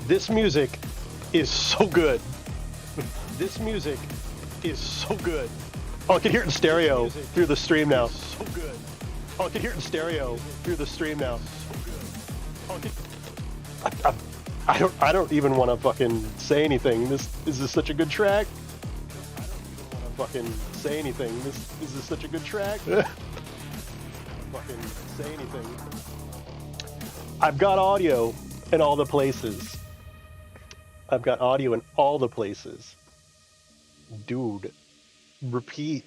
This music is so good. This music is so good. Oh, I can hear it in stereo through the stream now. So good. Oh, I can hear it in stereo through the stream now. So good. Oh, I don't even want to fucking say anything. This is such a good track. I don't even want to fucking say anything. This is such a good track. Fucking say anything. I've got audio in all the places. I've got audio in all the places. Dude, repeat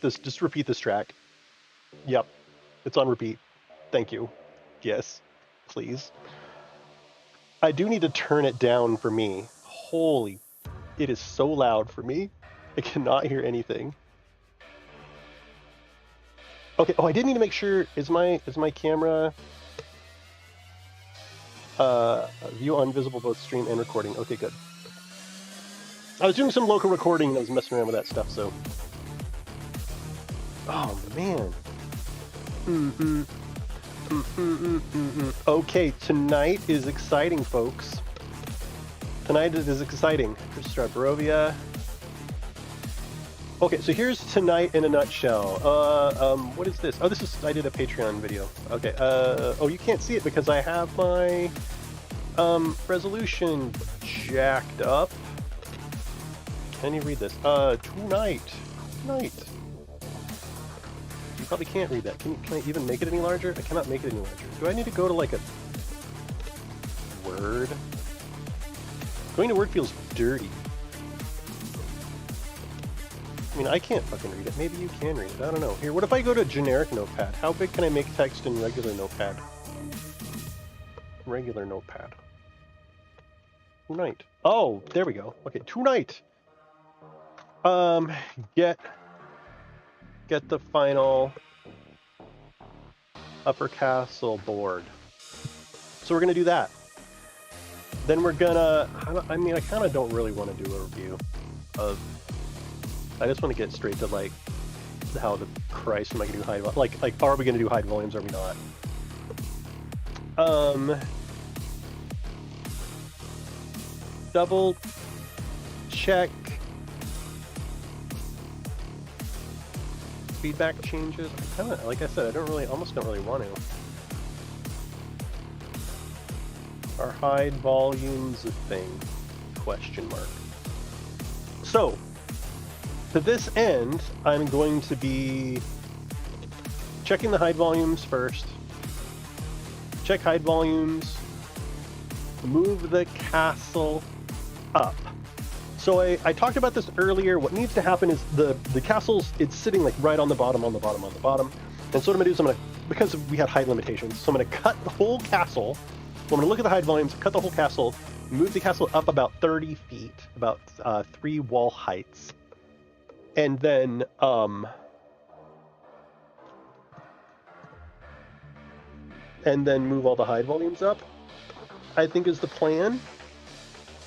this. Just repeat this track. Yep, it's on repeat. Thank you. Yes, please. I do need to turn it down for me. Holy, it is so loud for me. I cannot hear anything. Okay. Oh, I did need to make sure. Is my camera view on visible both stream and recording? Okay, good. I was doing some local recording and I was messing around with that stuff. So. Oh man. Okay, tonight is exciting, folks. Tonight it is exciting. Chris Barovia. Okay, so here's tonight in a nutshell. What is this? Oh, this is, I did a Patreon video. Okay, oh, you can't see it because I have my, resolution jacked up. Can you read this? Tonight. You probably can't read that. Can I even make it any larger? I cannot make it any larger. Do I need to go to like a Word? Going to Word feels dirty. I mean, I can't fucking read it. Maybe you can read it. I don't know. Here, what if I go to generic notepad? How big can I make text in regular notepad? Regular notepad. Tonight. Oh, there we go. Okay, tonight. Get the final Upper Castle board. So we're gonna do that. Then we're gonna, I mean, I kind of don't really want to do a review of, I just want to get straight to like, how the Christ am I gonna do high, like, are we gonna do high volumes or are we not? Double check feedback changes. I kind of, like I said, almost don't really want to. Are hide volumes a thing? Question mark. So, to this end, I'm going to be checking the hide volumes first. Check hide volumes. Move the castle up. So I talked about this earlier. What needs to happen is the castle's, it's sitting like right on the bottom. And so what I'm gonna do is because we had height limitations, so I'm gonna cut the whole castle. I'm gonna look at the height volumes, cut the whole castle, move the castle up about 30 feet, about 3 wall heights. And then, move all the height volumes up, I think is the plan.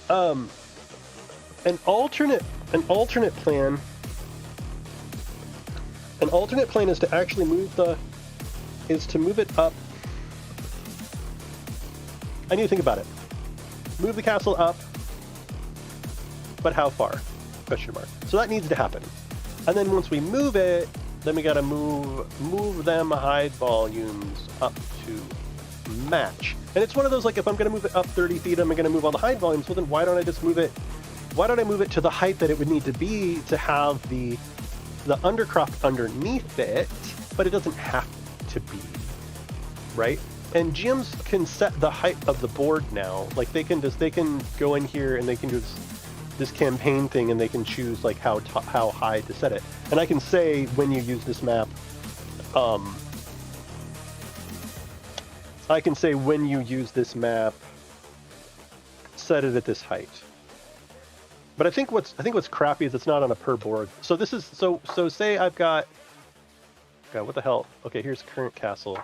An alternate plan is to actually move it up. I need to think about it. Move the castle up, but how far? Question mark. So that needs to happen. And then once we move it, then we gotta move them hide volumes up to match. And it's one of those, like, if I'm gonna move it up 30 feet, I'm gonna move all the hide volumes. Well, then why don't I just move it? Why don't I move it to the height that it would need to be to have the undercroft underneath it, but it doesn't have to be, right? And GMs can set the height of the board now. Like they can go in here and they can do this campaign thing and they can choose like how high to set it. And I can say when you use this map, set it at this height. But I think what's crappy is it's not on a per board. So this is so say I've got, God, what the hell? Okay, here's current castle.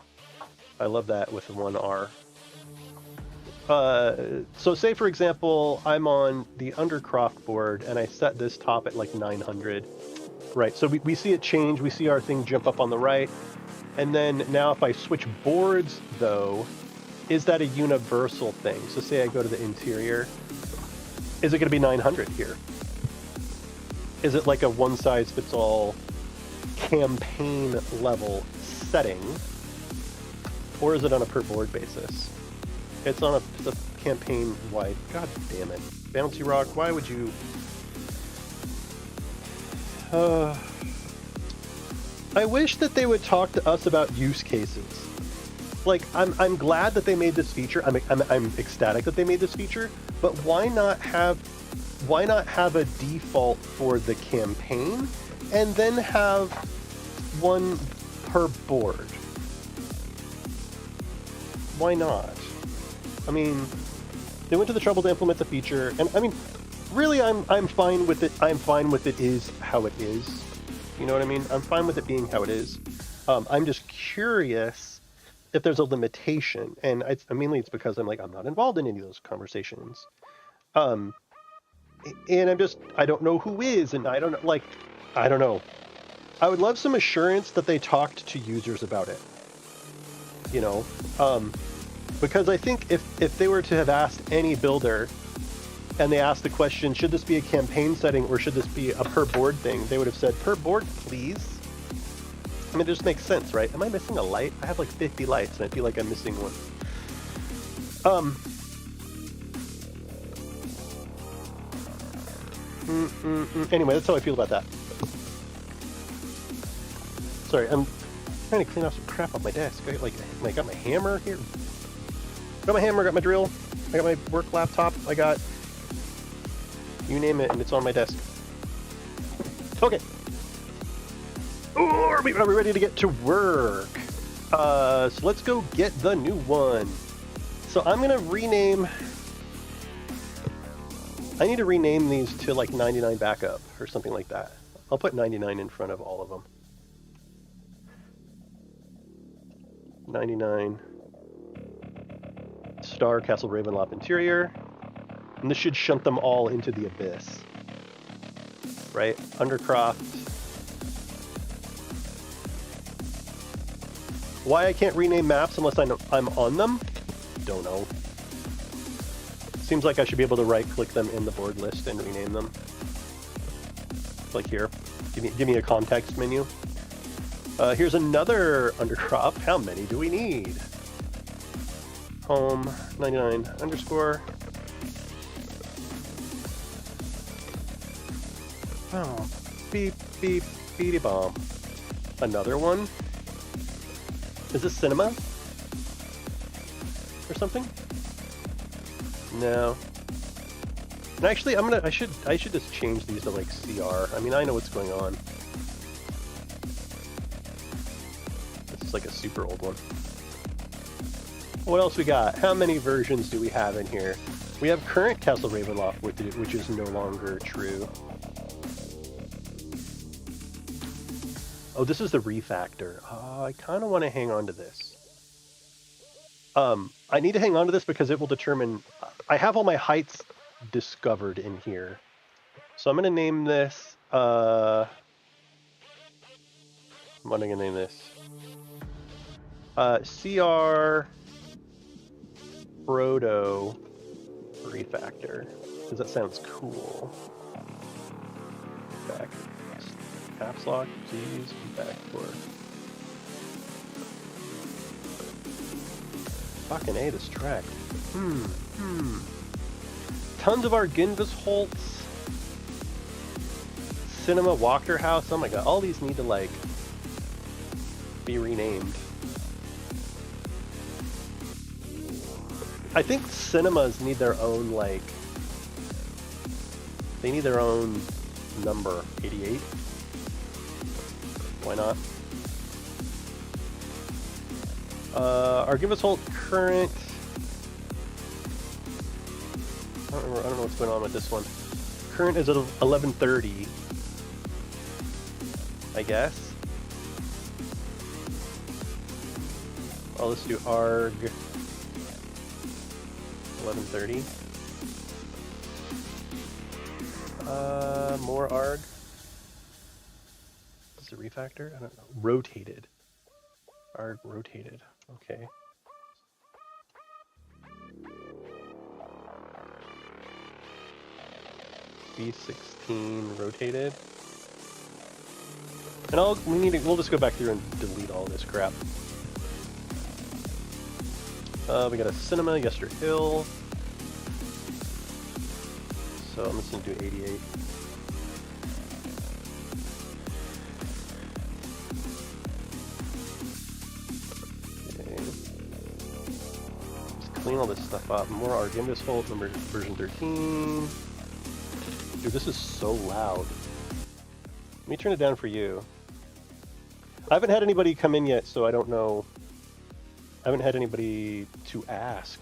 I love that with 1R. So say for example I'm on the Undercroft board and I set this top at like 900. Right. So we see it change. We see our thing jump up on the right. And then now if I switch boards though, is that a universal thing? So say I go to the interior, is it going to be 900 here? Is it like a one-size-fits-all campaign level setting, or is it on a per board basis? It's on a campaign-wide. God damn it. Bouncy Rock, why would you... I wish that they would talk to us about use cases. Like, I'm glad that they made this feature. I'm ecstatic that they made this feature, but why not have a default for the campaign and then have one per board? Why not? I mean, they went to the trouble to implement the feature, and I mean, really, I'm fine with it. I'm fine with it is how it is. You know what I mean? I'm fine with it being how it is. I'm just curious if there's a limitation, and mainly it's because I'm not involved in any of those conversations. And I don't know who is, and I don't know. I would love some assurance that they talked to users about it. You know, because I think if they were to have asked any builder, and they asked the question, should this be a campaign setting or should this be a per board thing, they would have said per board, please. I mean, it just makes sense, right? Am I missing a light? I have like 50 lights, and I feel like I'm missing one. Anyway, that's how I feel about that. Sorry, I'm trying to clean off some crap off my desk. I got my hammer here. Got my hammer, got my drill, I got my work laptop, I got... you name it, and it's on my desk. Okay. Ooh, are we ready to get to work? So let's go get the new one. So I'm gonna rename... I need to rename these to like 99 backup or something like that. I'll put 99 in front of all of them. 99 Star Castle Ravenloft Interior. And this should shunt them all into the abyss. Right? Undercroft. Why I can't rename maps unless I'm on them? Don't know. Seems like I should be able to right-click them in the board list and rename them. Like here. Give me a context menu. Here's another Undercroft. How many do we need? Home 99 underscore. Oh, beep, beep, beady bomb. Another one? Is this cinema? Or something? No. And actually, I should just change these to like CR. I mean, I know what's going on. This is like a super old one. What else we got? How many versions do we have in here? We have current Castle Ravenloft, which is no longer true. Oh, this is the refactor. I kind of want to hang on to this. I need to hang on to this because it will determine... I have all my heights discovered in here. So I'm going to name this... what am I going to name this? CR Proto Refactor. Because that sounds cool. Back. Caps lock, G's, back for. Fucking A, this track. Tons of Arginvis Holtz. Cinema Walker House. Oh my god, all these need to like be renamed. I think cinemas need their own like. They need their own number. 88. Why not? Arginvis Holt current. I don't know what's going on with this one. Current is at 11:30. I guess. Oh, let's do ARG 11:30. More ARG. Is it refactor? I don't know. Rotated. ARG rotated. Okay. B16 rotated. And we'll just go back through and delete all this crap. We got a cinema, Yester Hill. So I'm just gonna do 88. Okay. Just clean all this stuff up. More Argindus Holt, version 13. Dude, this is so loud. Let me turn it down for you. I haven't had anybody come in yet, so I don't know. I haven't had anybody to ask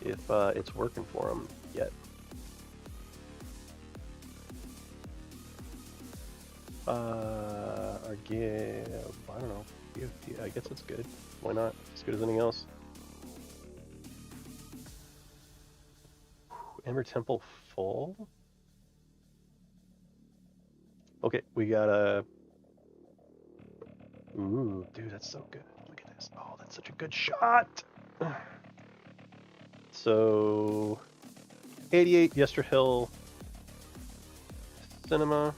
if it's working for them yet. I don't know. I guess it's good. Why not? As good as anything else. Ember Temple full? Okay, we got a... Ooh, dude, that's so good. Look at this. Oh, that's such a good shot! So... 88, Yester Hill... Cinema...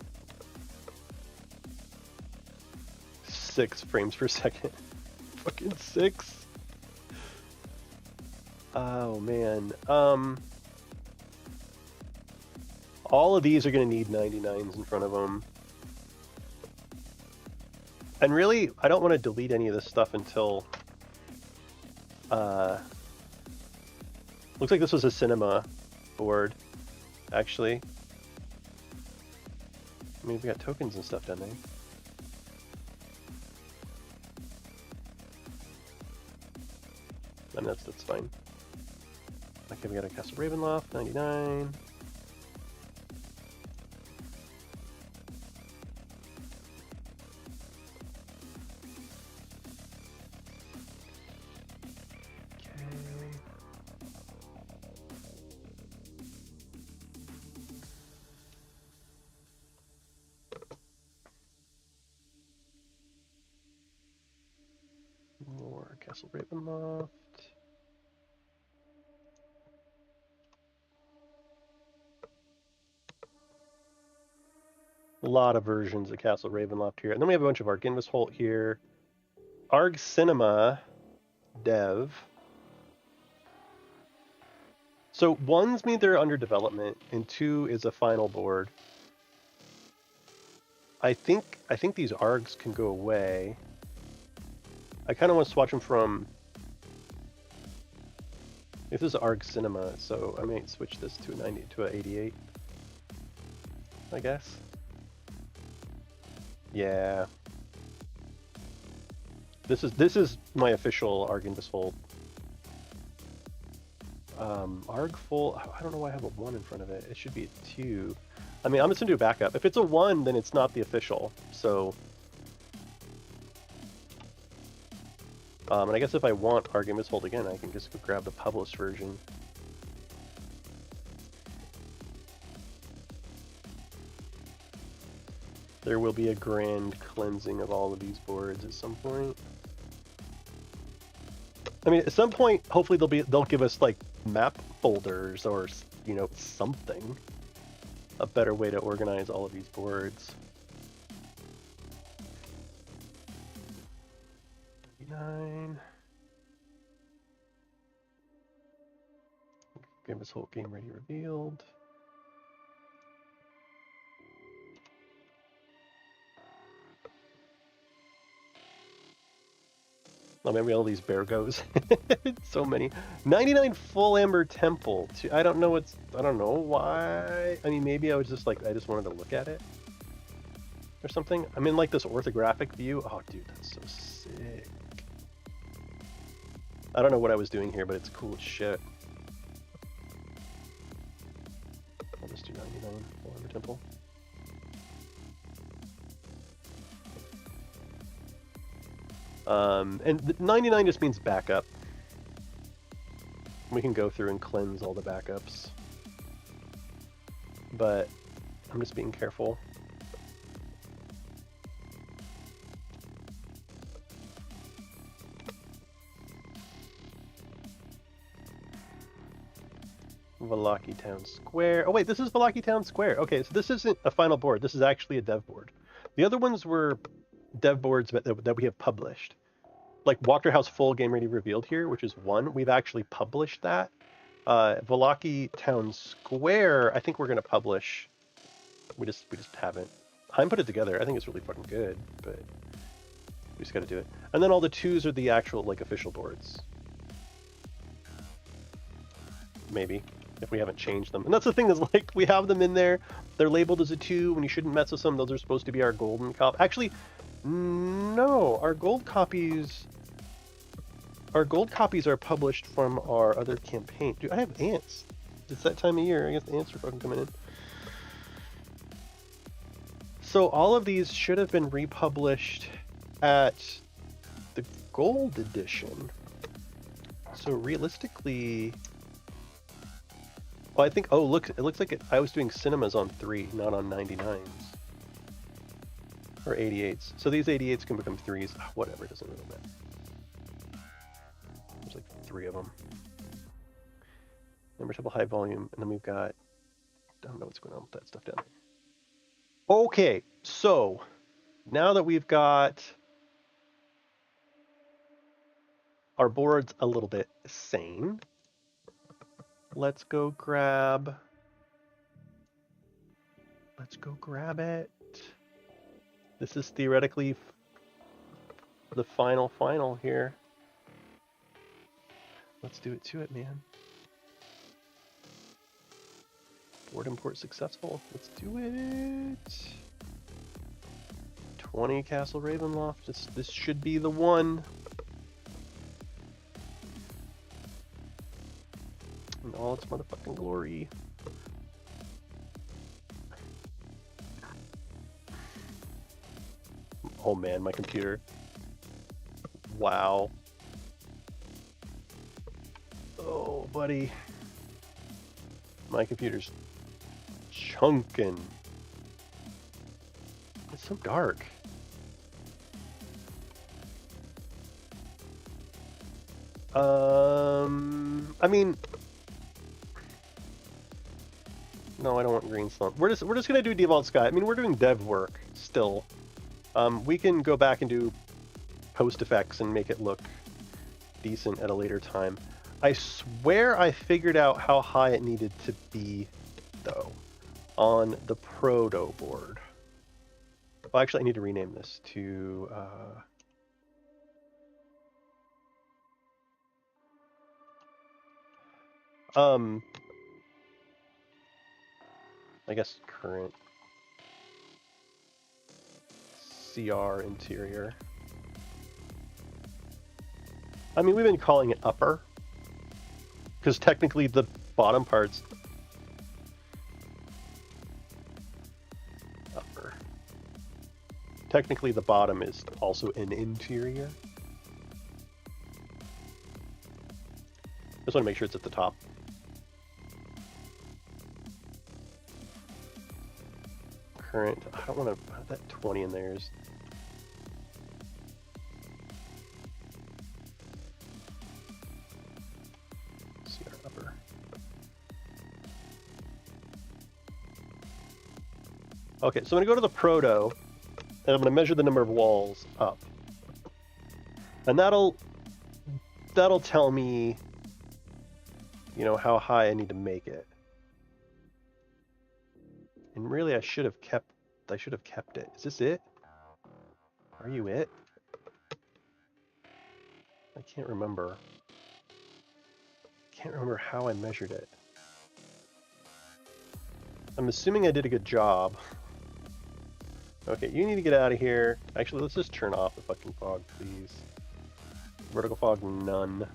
6 frames per second. Fucking 6. Oh man. All of these are going to need 99s in front of them. And really, I don't want to delete any of this stuff until... looks like this was a cinema board, actually. I mean, we got tokens and stuff down there. And that's fine. Okay, we got a Castle Ravenloft, 99. Okay. More Castle Ravenloft. A lot of versions of Castle Ravenloft here. And then we have a bunch of Argindus Holt here. Arg Cinema Dev. So 1's mean they're under development, and 2 is a final board. I think these Args can go away. I kind of want to swatch them from... If this is Arg Cinema, so I might switch this to a 90 to an 88. I guess. Yeah. This is my official Argindus Holt. Arg full. I don't know why I have a 1 in front of it. It should be a 2. I mean, I'm just gonna do a backup. If it's a 1, then it's not the official. So. And I guess if I want Argindus Holt again, I can just go grab the published version. There will be a grand cleansing of all of these boards at some point. I mean, at some point, hopefully they'll give us like map folders or, you know, something. A better way to organize all of these boards. 99. Give this whole game ready revealed. Oh, maybe all these bear goes. So many. 99 full Amber Temple. I don't know why. I mean, maybe I was just like, I just wanted to look at it. Or something. I'm in like this orthographic view. Oh, dude, that's so sick. I don't know what I was doing here, but it's cool as shit. I'll just do 99 full Amber Temple. And 99 just means backup. We can go through and cleanse all the backups. But I'm just being careful. Valaki Town Square. Oh wait, this is Valaki Town Square. Okay, so this isn't a final board. This is actually a dev board. The other ones were dev boards that we have published. Like Walker House Full Game Ready Revealed here, which is one. We've actually published that. Valaki Town Square, I think we're gonna publish. We just haven't. Heim put it together. I think it's really fucking good, but we just gotta do it. And then all the twos are the actual like official boards. Maybe. If we haven't changed them. And that's the thing is like we have them in there. They're labeled as a 2 when you shouldn't mess with them. Those are supposed to be our golden cop. Actually, no, our gold copies are published from our other campaign. Dude, I have ants. It's that time of year. I guess the ants are fucking coming in. So all of these should have been republished at the gold edition. So realistically, well, I think, oh look, it looks like I was doing cinemas on 3, not on 99s. Or 88s. So these 88s can become 3s. Whatever, it doesn't really matter. There's like 3 of them. Number table high volume, and then we've got, I don't know what's going on with that stuff down there. Okay, so now that we've got our boards a little bit sane, let's go grab it. This is theoretically the final here. Let's do it to it, man. Board import successful. Let's do it. 20 Castle Ravenloft. This should be the one. In all its motherfucking glory. Oh man, my computer. Wow. Oh, buddy. My computer's chunking. It's so dark. I mean, no, I don't want green slump. We're just gonna do default sky. I mean, we're doing dev work still. We can go back and do post effects and make it look decent at a later time. I swear I figured out how high it needed to be, though, on the proto board. Well, actually, I need to rename this to... I guess current CR interior. I mean, we've been calling it upper, because technically the bottom part's upper. Technically the bottom is also an interior. Just want to make sure it's at the top. Current, I don't want to have that 20 in there. CR upper. Okay, so I'm going to go to the proto, and I'm going to measure the number of walls up. And that'll tell me, you know, how high I need to make it. And really, I should have kept it. Is this it? Are you it? I can't remember. Can't remember how I measured it. I'm assuming I did a good job. Okay, you need to get out of here. Actually, let's just turn off the fucking fog, please. Vertical fog, none.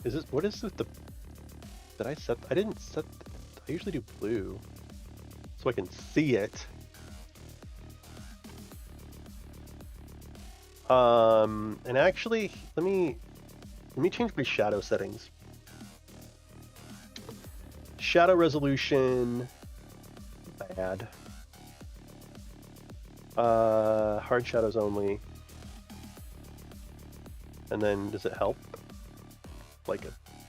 Is this, what is with the, did I set, I didn't set, I usually do blue, so I can see it. And actually, let me change my shadow settings. Shadow resolution, bad. Hard shadows only. And then does it help? Like,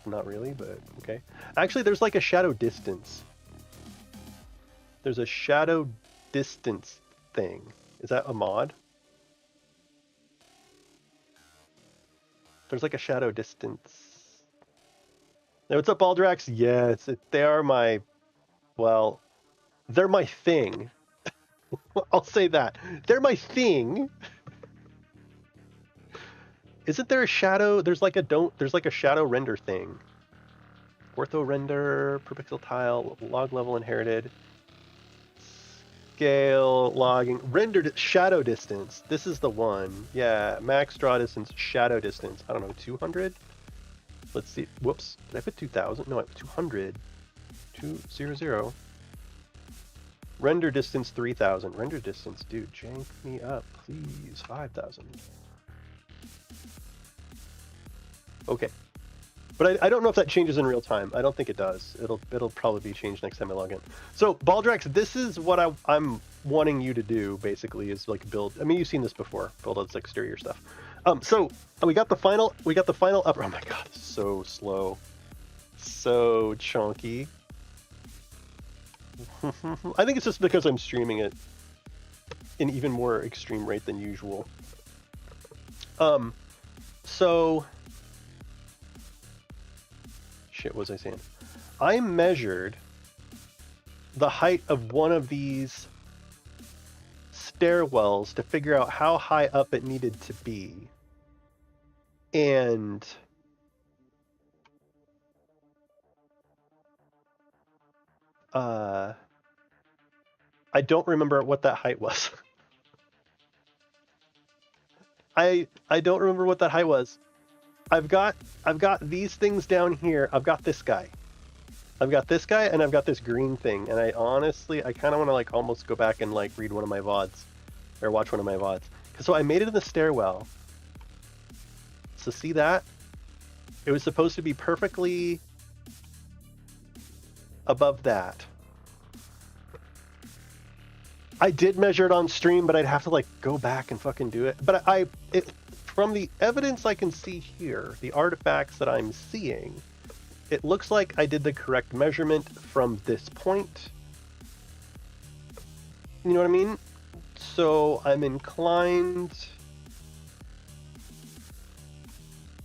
not really, but okay. Actually, there's like a shadow distance. There's a shadow distance thing. Is that a mod? There's like a shadow distance. Hey, what's up, Baldrax? Yeah, they are my, well, they're my thing. I'll say that. They're my thing. Isn't there a shadow? There's like a shadow render thing. Ortho render, per pixel tile, log level inherited. Scale, logging, rendered shadow distance. This is the one. Yeah, max draw distance, shadow distance. I don't know, 200? Let's see. Whoops. Did I put 2000? No, I put 200. 200. Render distance 3000. Render distance, dude, jank me up, please. 5000. Okay. But I don't know if that changes in real time. I don't think it does. It'll probably be changed next time I log in. So Baldrax, this is what I'm wanting you to do. Basically, is like build. I mean, you've seen this before. Build out this exterior stuff. So we got the final upper. Oh my god, so slow, so chunky. I think it's just because I'm streaming it in even more extreme rate than usual. So. Shit, what was I saying? I measured the height of one of these stairwells to figure out how high up it needed to be. And I don't remember what that height was. I don't remember what that height was. I've got these things down here. I've got this guy. I've got this guy, and I've got this green thing. And I honestly, I kind of want to like almost go back and like read one of my VODs, or watch one of my VODs. So I made it in the stairwell. So see that? It was supposed to be perfectly above that. I did measure it on stream, but I'd have to like go back and fucking do it. But from the evidence I can see here, the artifacts that I'm seeing, it looks like I did the correct measurement from this point. You know what I mean? So I'm inclined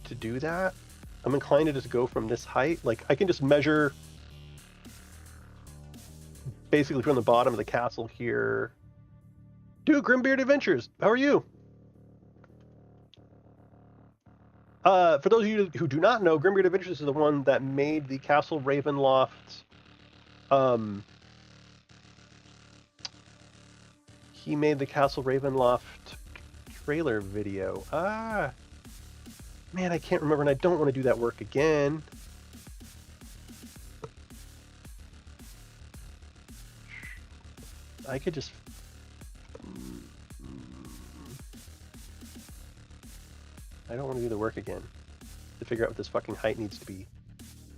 to do that. I'm inclined to just go from this height. Like, I can just measure basically from the bottom of the castle here. Dude, Grimbeard Adventures, how are you? For those of you who do not know, Grimbeard Adventures is the one that made the Castle Ravenloft he made the Castle Ravenloft trailer video. Man, I can't remember, and I don't want to do that work again. I could just... I don't want to do the work again to figure out what this fucking height needs to be.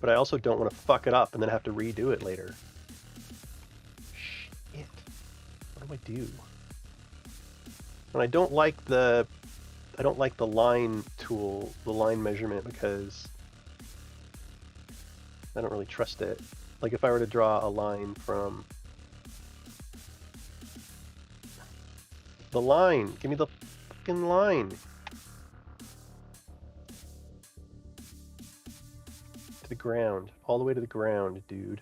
But I also don't want to fuck it up and then have to redo it later. Shit. What do I do? And I don't like the line tool, the line measurement, because I don't really trust it. Like if I were to draw a line from the line, give me the fucking line. To the ground, all the way to the ground, dude.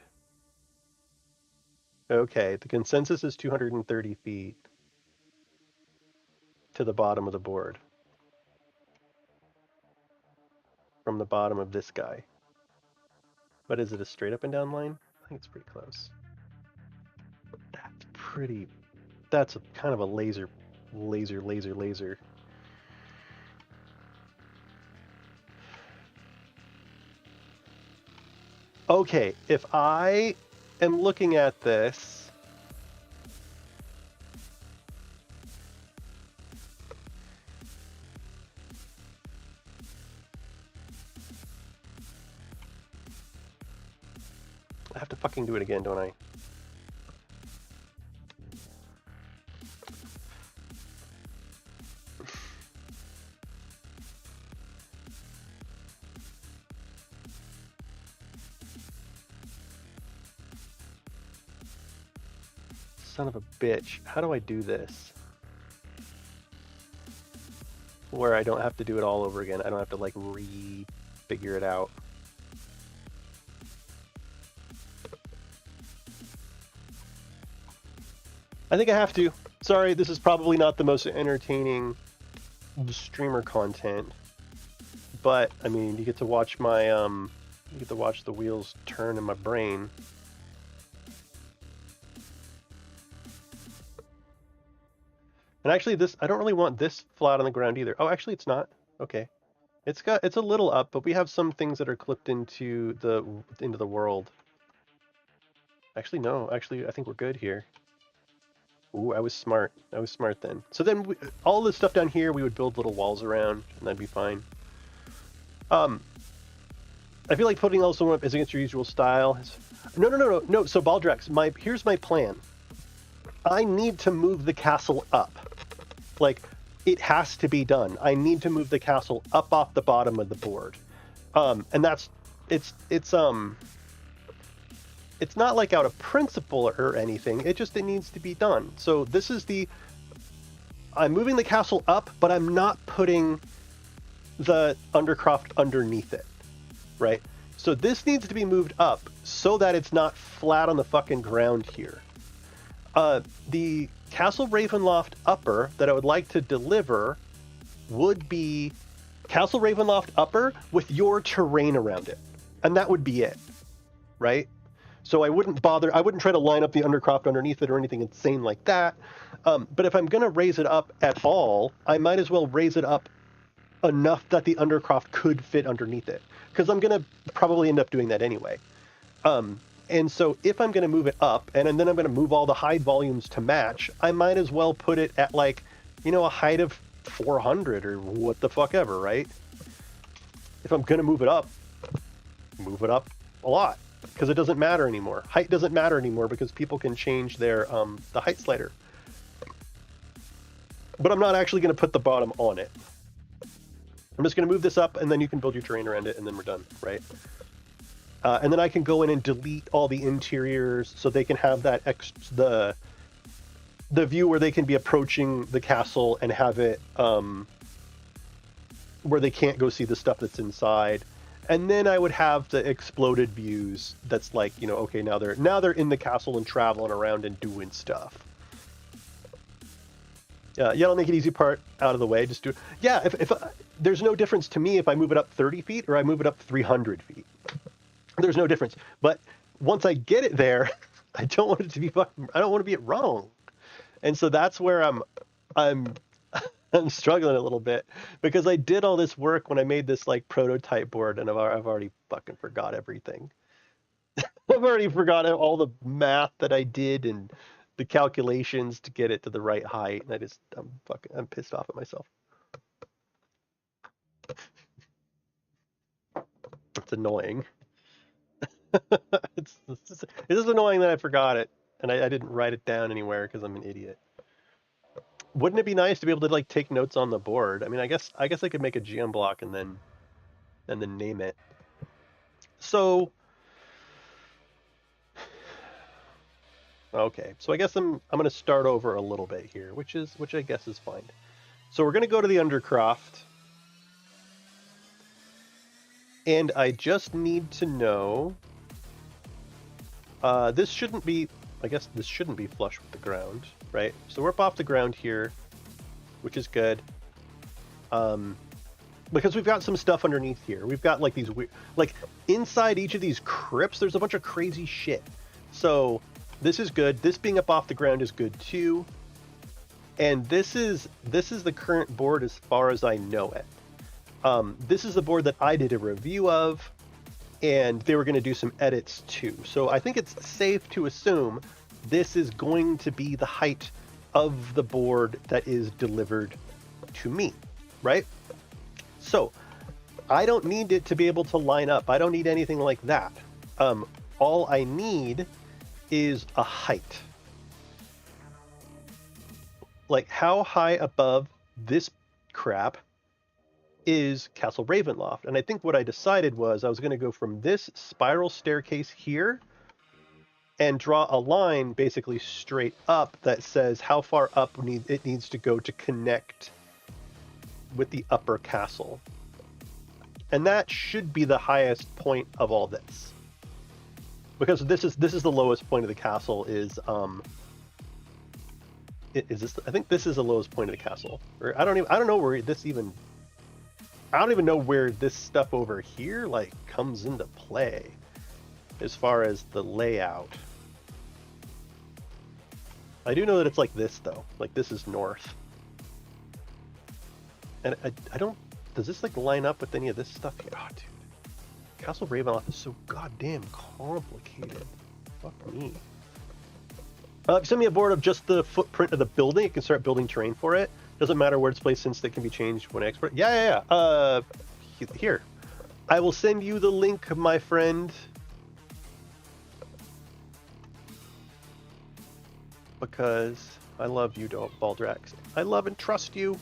Okay, the consensus is 230 feet to the bottom of the board. From the bottom of this guy. But is it a straight up and down line? I think it's pretty close. That's a kind of a laser. Okay, if I am looking at this, I have to fucking do it again, don't I? son of a bitch. How do I do this? Where I don't have to do it all over again. I don't have to like re-figure it out. I think I have to. Sorry, this is probably not the most entertaining streamer content. But, I mean, you get to watch my, you get to watch the wheels turn in my brain. And actually, this, I don't really want this flat on the ground either. Oh, actually, it's not. Okay. It's a little up, but we have some things that are clipped into the world. Actually, no. Actually, I think we're good here. Ooh, I was smart. I was smart then. So then, all this stuff down here, we would build little walls around, and that'd be fine. I feel like putting also up is against your usual style. No. So Baldrex, here's my plan. I need to move the castle up. Like, it has to be done. I need to move the castle up off the bottom of the board. And that's it's not like out of principle or anything. It needs to be done. So this is I'm moving the castle up, but I'm not putting the undercroft underneath it, right? So this needs to be moved up so that it's not flat on the fucking ground here. The Castle Ravenloft upper that I would like to deliver would be Castle Ravenloft upper with your terrain around it. And that would be it, right? So I wouldn't try to line up the undercroft underneath it or anything insane like that. But if I'm going to raise it up at all, I might as well raise it up enough that the undercroft could fit underneath it. Because I'm going to probably end up doing that anyway. And so if I'm going to move it up, and then I'm going to move all the hide volumes to match, I might as well put it at like, a height of 400 or what the fuck ever, right? If I'm going to move it up a lot. Because it doesn't matter anymore. Height doesn't matter anymore because people can change their the height slider. But I'm not actually going to put the bottom on it. I'm just going to move this up, and then you can build your terrain around it, and then we're done, right? And then I can go in and delete all the interiors so they can have that the view where they can be approaching the castle and have it where they can't go see the stuff that's inside. And then I would have the exploded views that's like, okay, now they're in the castle and traveling around and doing stuff. Yeah, I'll make it easy part out of the way. Just do it. Yeah, if there's no difference to me if I move it up 30 feet or I move it up 300 feet. There's no difference. But once I get it there, I don't want it to be I don't want to be it wrong. And so that's where I'm struggling a little bit because I did all this work when I made this like prototype board and I've already fucking forgot everything. I've already forgotten all the math that I did and the calculations to get it to the right height, and I'm pissed off at myself. It's annoying. It's just annoying that I forgot it and I didn't write it down anywhere because I'm an idiot. Wouldn't it be nice to be able to like take notes on the board? I mean, I guess I could make a GM block and then name it. So okay, so I guess I'm going to start over a little bit here, which I guess is fine. So we're going to go to the Undercroft, and I just need to know. This shouldn't be flush with the ground, right? So we're up off the ground here, which is good. Because we've got some stuff underneath here. We've got like these weird, like inside each of these crypts, there's a bunch of crazy shit. So this is good. This being up off the ground is good too. And this is the current board as far as I know it. This is the board that I did a review of, and they were going to do some edits too. So I think it's safe to assume this is going to be the height of the board that is delivered to me, right? So I don't need it to be able to line up. I don't need anything like that. All I need is a height. Like how high above this crap is Castle Ravenloft? And I think what I decided was I was going to go from this spiral staircase here and draw a line basically straight up that says how far up it needs to go to connect with the upper castle. And that should be the highest point of all this. Because this is the lowest point of the castle is this, I think this is the lowest point of the castle. Or I don't know where this even, I don't even know where this stuff over here like comes into play as far as the layout. I do know that it's like this though. Like this is north. And I don't, does this like line up with any of this stuff here? Oh dude. Castle Ravenloft is so goddamn complicated. Fuck me. Send me a board of just the footprint of the building. You can start building terrain for it. Doesn't matter where it's placed since they can be changed when export. Yeah. Here. I will send you the link, my friend. Because I love you, Baldrax. I love and trust you.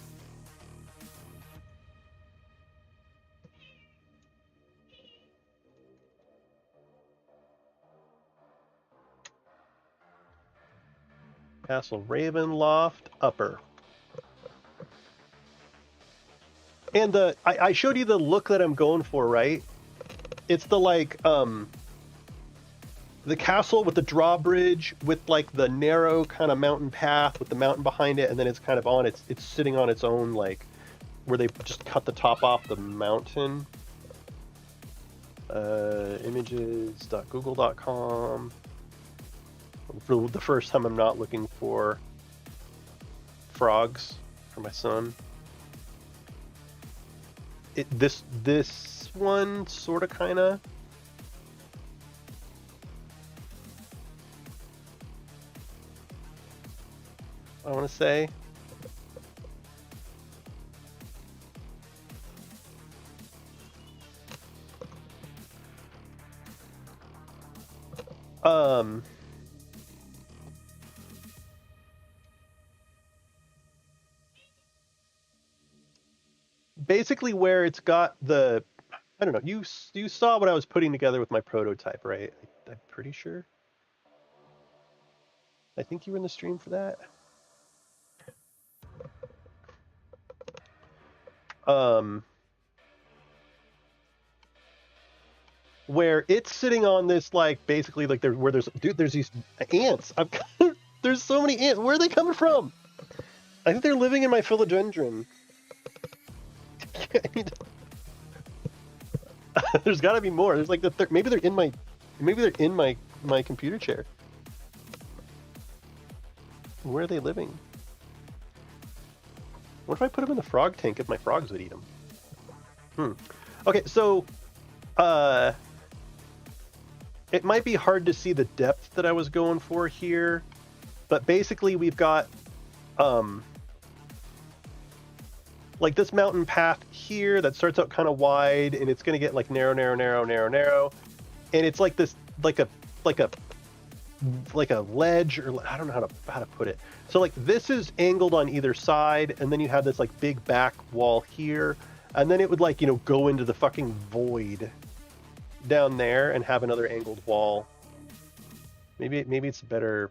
Castle Ravenloft Upper. And I showed you the look that I'm going for, right? It's the like the castle with the drawbridge with like the narrow kind of mountain path with the mountain behind it, and then it's kind of on it's sitting on its own, like where they just cut the top off the mountain. Images.google.com. For the first time, I'm not looking for frogs for my son. This one sort of kind of. I want to say. Basically where it's got the, I don't know, you saw what I was putting together with my prototype, right? I'm pretty sure. I think you were in the stream for that. Where it's sitting on this, like, basically, like, there's these ants. There's so many ants. Where are they coming from? I think they're living in my philodendron. There's got to be more. There's like maybe they're in my computer chair. Where are they living? What if I put them in the frog tank if my frogs would eat them? Okay, so it might be hard to see the depth that I was going for here, but basically we've got like this mountain path here that starts out kind of wide, and it's going to get like narrow, and it's like this like a ledge, or I don't know how to put it. So like this is angled on either side, and then you have this like big back wall here, and then it would like, you know, go into the fucking void down there and have another angled wall. Maybe it's better.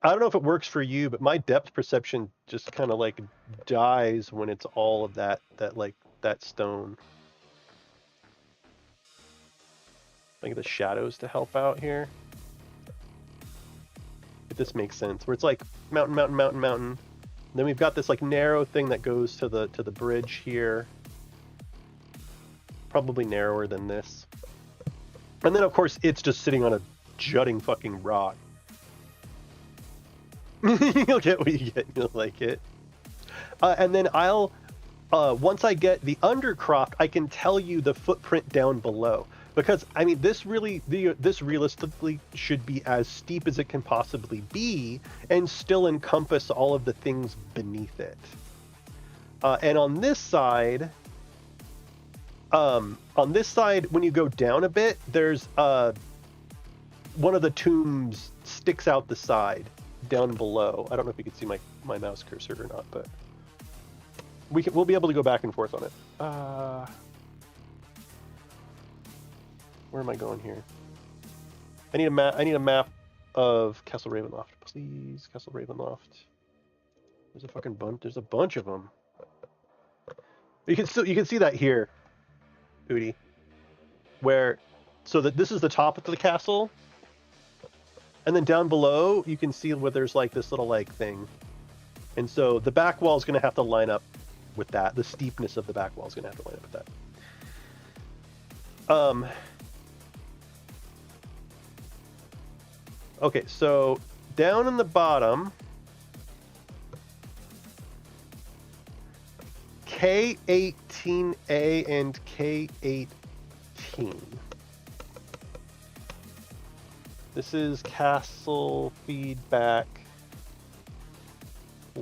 I don't know if it works for you, but my depth perception just kind of like dies when it's all of that stone. I think the shadows to help out here. If this makes sense, where it's like mountain. Then we've got this like narrow thing that goes to the bridge here. Probably narrower than this. And then of course it's just sitting on a jutting fucking rock. You'll get what you get. You'll like it. And then I'll once I get the undercroft, I can tell you the footprint down below, because I mean this realistically should be as steep as it can possibly be and still encompass all of the things beneath it. And on this side, when you go down a bit, there's one of the tombs sticks out the side down below. I don't know if you can see my mouse cursor or not, but we'll be able to go back and forth on it. Where am I going here? I need a map. I need a map of Castle Ravenloft, please. Castle Ravenloft. There's a fucking bunch. There's a bunch of them. You can see that here, Udi, where so that this is the top of the castle, and then down below you can see where there's like this little like thing, and so the back wall is going to have to line up with that. The steepness of the back wall is going to have to line up with that. Okay, so down in the bottom, K18A and K18. This is castle feedback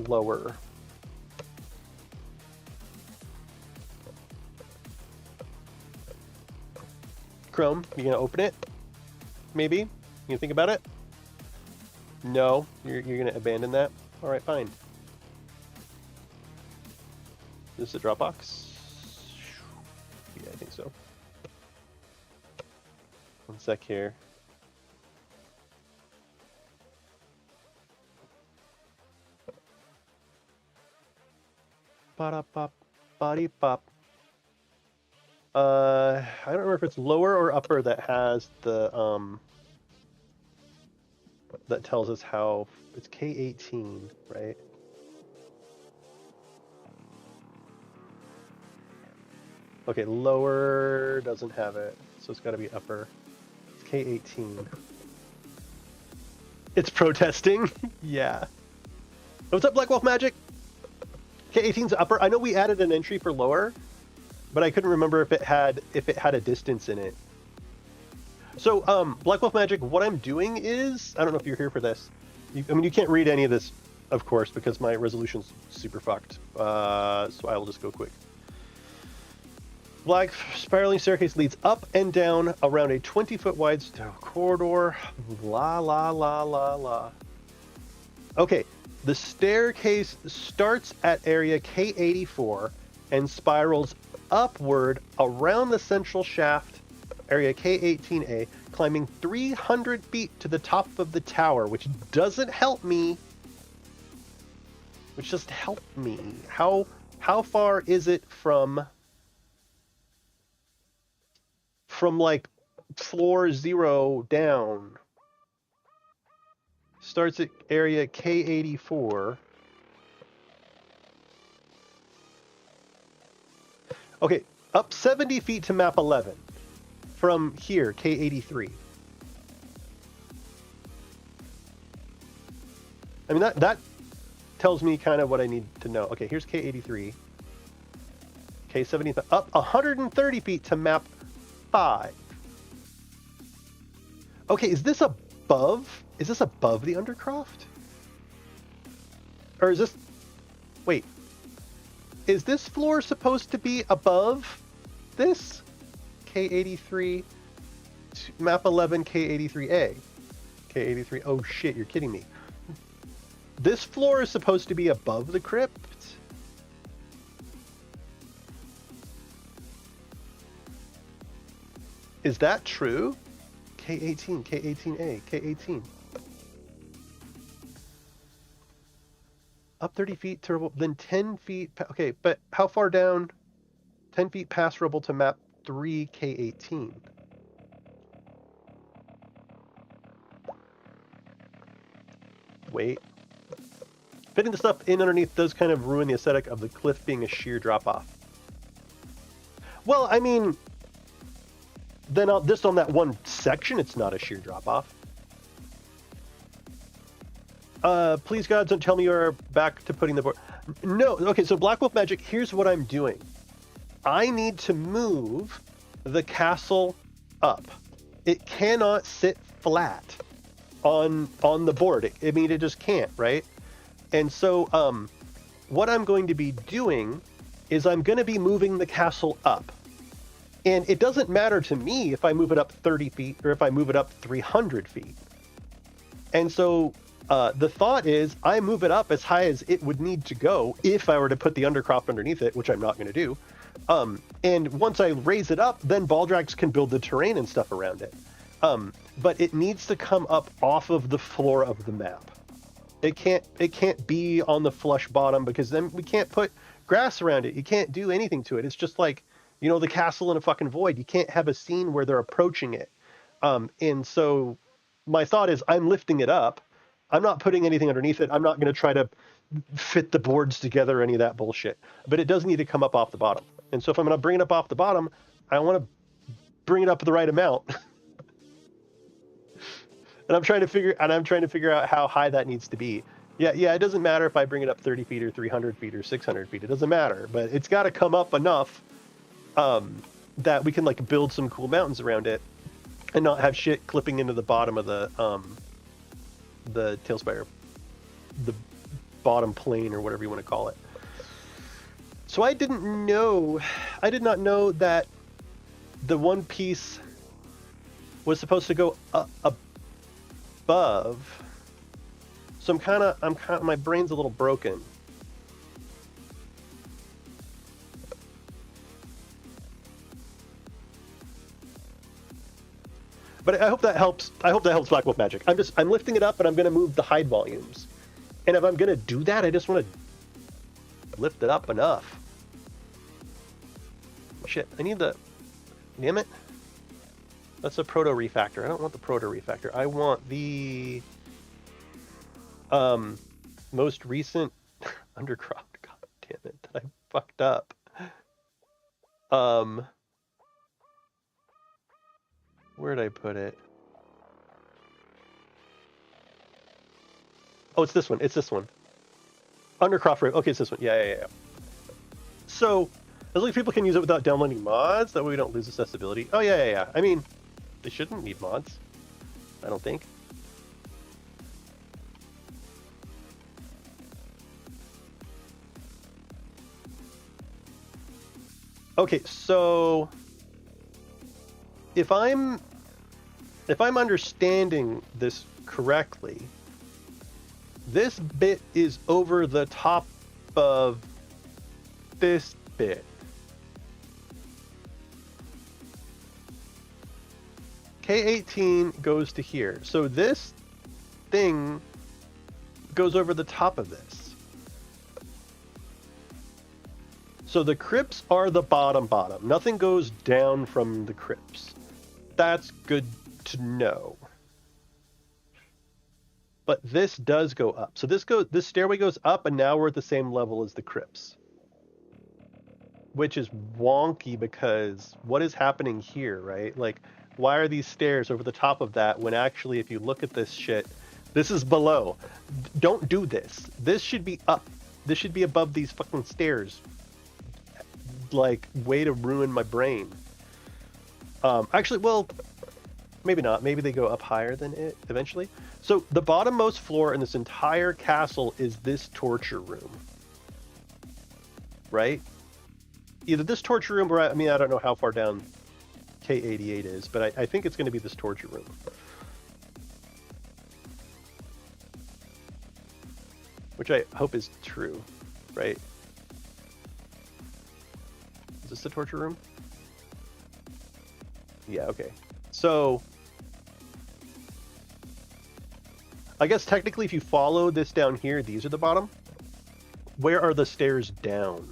lower. Chrome, you gonna open it? Maybe? You gonna think about it? No, you're gonna abandon that? Alright, fine. Is this a Dropbox? Yeah, I think so. One sec here. Ba-da-pop, body-pop. I don't remember if it's lower or upper that has the, that tells us how, it's K18, right? Okay, lower doesn't have it, so it's got to be upper. It's K18. It's protesting? Yeah. What's up, Black Wolf Magic? K18's upper. I know we added an entry for lower, but I couldn't remember if it had a distance in it. So, Black Wolf Magic, what I'm doing is, I don't know if you're here for this. I mean, you can't read any of this, of course, because my resolution's super fucked. So I will just go quick. Black spiraling staircase leads up and down around a 20-foot wide corridor. La la la la la. Okay, the staircase starts at area K84 and spirals upward around the central shaft, area K18A, climbing 300 feet to the top of the tower, which doesn't help me. Which just helped me. How far is it from like floor 0 down? Starts at area K84. Okay, up 70 feet to map 11. From here, K83. I mean, that tells me kind of what I need to know. Okay, here's K83. K70, up 130 feet to map 5. Okay, is this above? Is this above the Undercroft? Or is this... Wait. Is this floor supposed to be above this? K83, map 11, K83A. K83, oh shit, you're kidding me. This floor is supposed to be above the crypt? Is that true? K18, K18A, K18. Up 30 feet to rubble, then 10 feet. Okay, but how far down? 10 feet past rubble to map 3, K18. Wait. Fitting the stuff in underneath does kind of ruin the aesthetic of the cliff being a sheer drop-off. Well, I mean... Then just on that one section, it's not a sheer drop-off. Please, God, don't tell me you're back to putting the board... No, okay, so Black Wolf Magic, here's what I'm doing. I need to move the castle up. It cannot sit flat on the board. I mean, it just can't, right? And so what I'm going to be doing is I'm going to be moving the castle up. And it doesn't matter to me if I move it up 30 feet or if I move it up 300 feet. And so The thought is I move it up as high as it would need to go if I were to put the undercroft underneath it, which I'm not going to do. And once I raise it up, then Baldrax can build the terrain and stuff around it. But it needs to come up off of the floor of the map. It can't be on the flush bottom, because then we can't put grass around it. You can't do anything to it. It's just like, you know, the castle in a fucking void. You can't have a scene where they're approaching it. And so my thought is I'm lifting it up. I'm not putting anything underneath it. I'm not going to try to fit the boards together or any of that bullshit. But it does need to come up off the bottom. And so if I'm going to bring it up off the bottom, I want to bring it up the right amount. And I'm trying to figure out how high that needs to be. Yeah, it doesn't matter if I bring it up 30 feet or 300 feet or 600 feet. It doesn't matter. But it's got to come up enough that we can like build some cool mountains around it and not have shit clipping into the bottom of the Talespire, the bottom plane or whatever you want to call it. So I did not know that the one piece was supposed to go above. So I'm kind of, my brain's a little broken. But I hope that helps. I hope that helps Black Wolf Magic. I'm lifting it up, and I'm going to move the hide volumes. And if I'm going to do that, I just want to lift it up enough. Shit, I need the... Damn it. That's a proto refactor. I don't want the proto refactor. I want the most recent undercroft. God damn it. I fucked up. Where'd I put it? Oh, it's this one. It's this one. Undercroft. Okay, it's this one. Yeah. So, as long as people can use it without downloading mods, that way we don't lose accessibility. Oh, yeah. I mean, they shouldn't need mods. I don't think. Okay, so if I'm understanding this correctly, this bit is over the top of this bit. K18 goes to here. So this thing goes over the top of this. So the crypts are the bottom. Nothing goes down from the crypts. That's good to know. But this does go up. So this stairway goes up, and now we're at the same level as the crypts. Which is wonky, because what is happening here, right? Like, why are these stairs over the top of that when actually, if you look at this shit, this is below. Don't do this. This should be up. This should be above these fucking stairs. Like, way to ruin my brain. Actually, well, maybe not. Maybe they go up higher than it eventually. So the bottommost floor in this entire castle is this torture room. Right? Either this torture room, or I mean, I don't know how far down K88 is, but I think it's going to be this torture room. Which I hope is true, right? Is this the torture room? Yeah, okay. So, I guess technically if you follow this down here, these are the bottom. Where are the stairs down?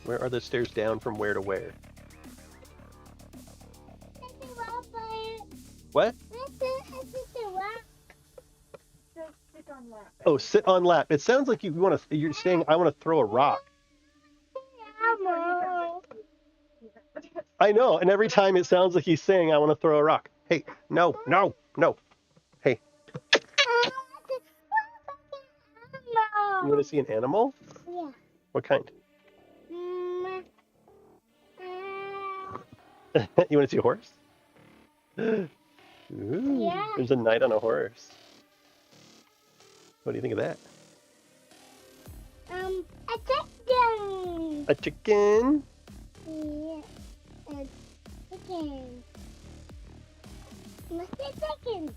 Where are the stairs down from where to where? What? Oh, sit on lap. It sounds like you're saying I want to throw a rock. I know, and every time it sounds like he's saying I want to throw a rock. Hey, no. Hey. You want to see an animal? Yeah. What kind? You want to see a horse? Ooh, Yeah. There's a knight on a horse. What do you think of that? A chicken. A chicken? Yeah, a chicken. What's a chicken?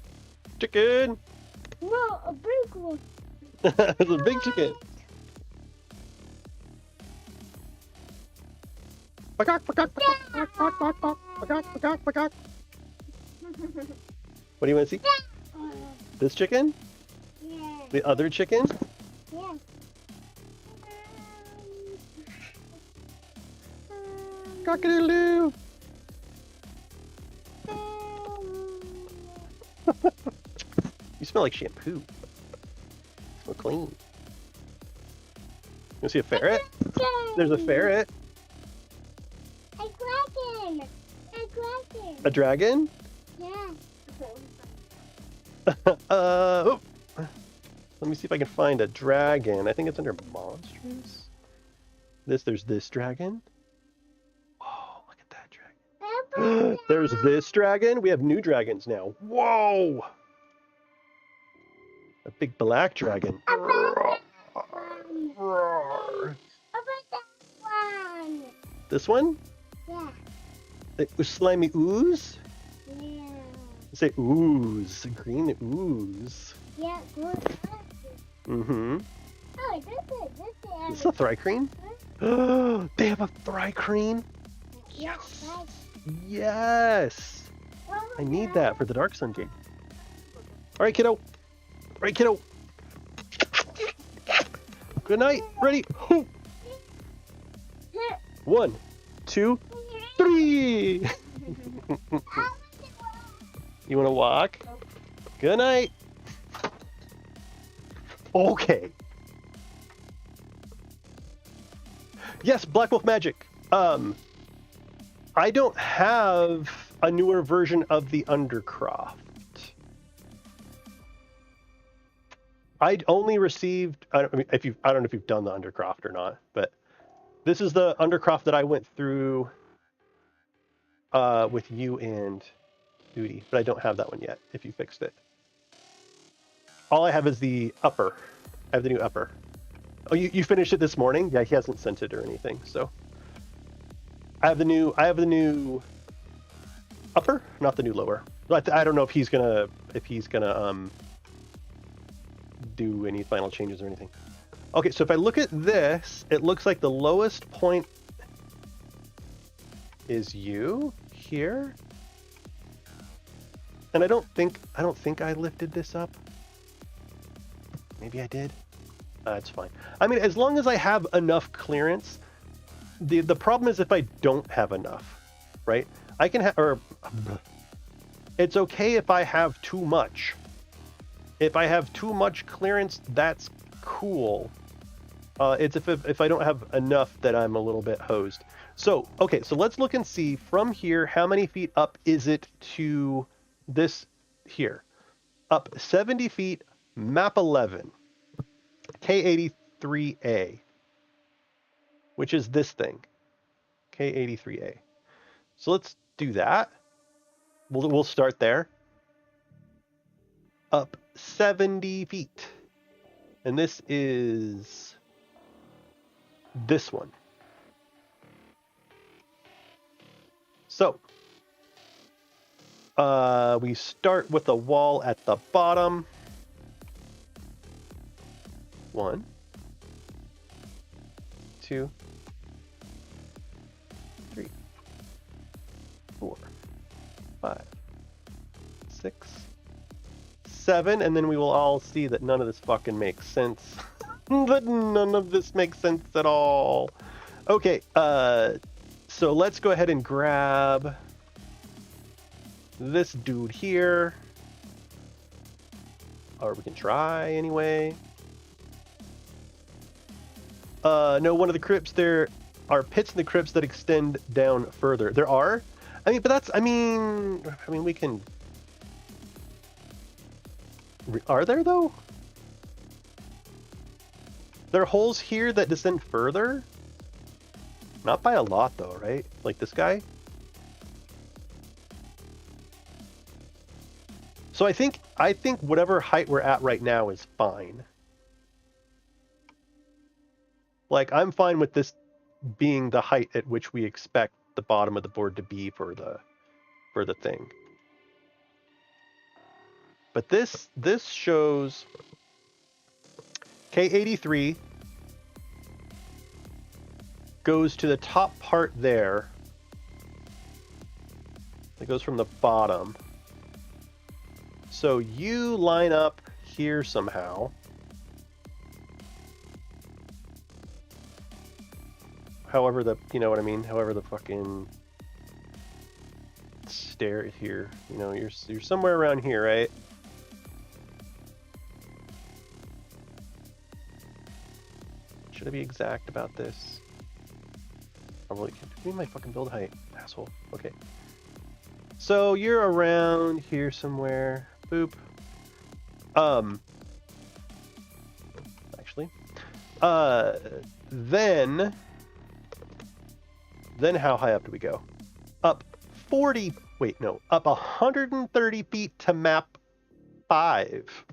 Chicken! No, a big one. It's a big chicken. What do you want to see? This chicken? Yeah. The other chicken? Yeah. Cock-a-doodle-doo! You smell like shampoo. So clean. You see a ferret? There's a ferret. A dragon. A dragon. A dragon? Yeah. Oh. Let me see if I can find a dragon. I think it's under monsters. There's this dragon. Oh, look at that dragon. There's this dragon. We have new dragons now. Whoa! A big black dragon. Roar. Roar. About that one. This one? Yeah. The slimy ooze? Yeah. Say ooze. Green ooze. Yeah. Good. Mm-hmm. Oh, this is. Is this a Thrycreen? They have a Thrycreen? Yes. Yes! I need that for the Dark Sun game. Alright, kiddo. Alright, kiddo. Good night. Ready? 1, 2, 3. You want to walk? Good night. Okay. Yes, Black Wolf Magic. I don't have a newer version of the Undercroft. I'd only received. I don't know if you've done the Undercroft or not, but this is the Undercroft that I went through with you and Duty, but I don't have that one yet. If you fixed it, all I have is the upper. I have the new upper. Oh, you finished it this morning? Yeah, he hasn't sent it or anything, so. I have the new upper, not the new lower. But I don't know if he's gonna do any final changes or anything. Okay, so if I look at this, it looks like the lowest point is you here. And I don't think I lifted this up. Maybe I did. That's fine. I mean, as long as I have enough clearance. The problem is if I don't have enough, right? I can have, or it's okay if I have too much. If I have too much clearance, that's cool. It's if I don't have enough that I'm a little bit hosed. So, okay, so let's look and see from here, how many feet up is it to this here? Up 70 feet, map 11, K83A. Which is this thing, K83A. So let's do that. We'll start there. Up 70 feet. And this is this one. So we start with a wall at the bottom. 1, 2, 3, 4, 5, 6, 7, and then we will all see that none of this fucking makes sense. That none of this makes sense at all. Okay, so let's go ahead and grab this dude here. Or we can try anyway. No, one of the crypts, there are pits in the crypts that extend down further. There are? I mean, but that's, I mean, we can... Are there, though? There are holes here that descend further? Not by a lot, though, right? Like this guy? So I think whatever height we're at right now is fine. Like, I'm fine with this being the height at which we expect the bottom of the board to be for the thing. But this shows K83 goes to the top part there. It goes from the bottom. So you line up here somehow. However the, you know what I mean? However the fucking stair here, you know, you're somewhere around here, right? Should I be exact about this? Probably. Give me my fucking build height, asshole. Okay. So you're around here somewhere. Boop. Actually. Then how high up do we go? Up 40, wait, no, up 130 feet to map 5.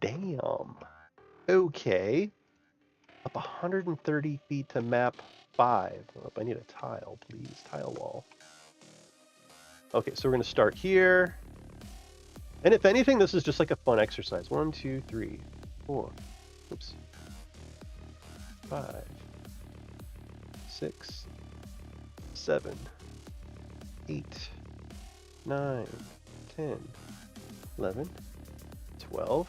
Damn. Okay. Up 130 feet to map 5. Oh, I need a tile, please. Tile wall. Okay, so we're going to start here. And if anything, this is just like a fun exercise. 1, 2, 3, 4. Oops. 5. 6. 7. 8. 9. 10. 11. 12.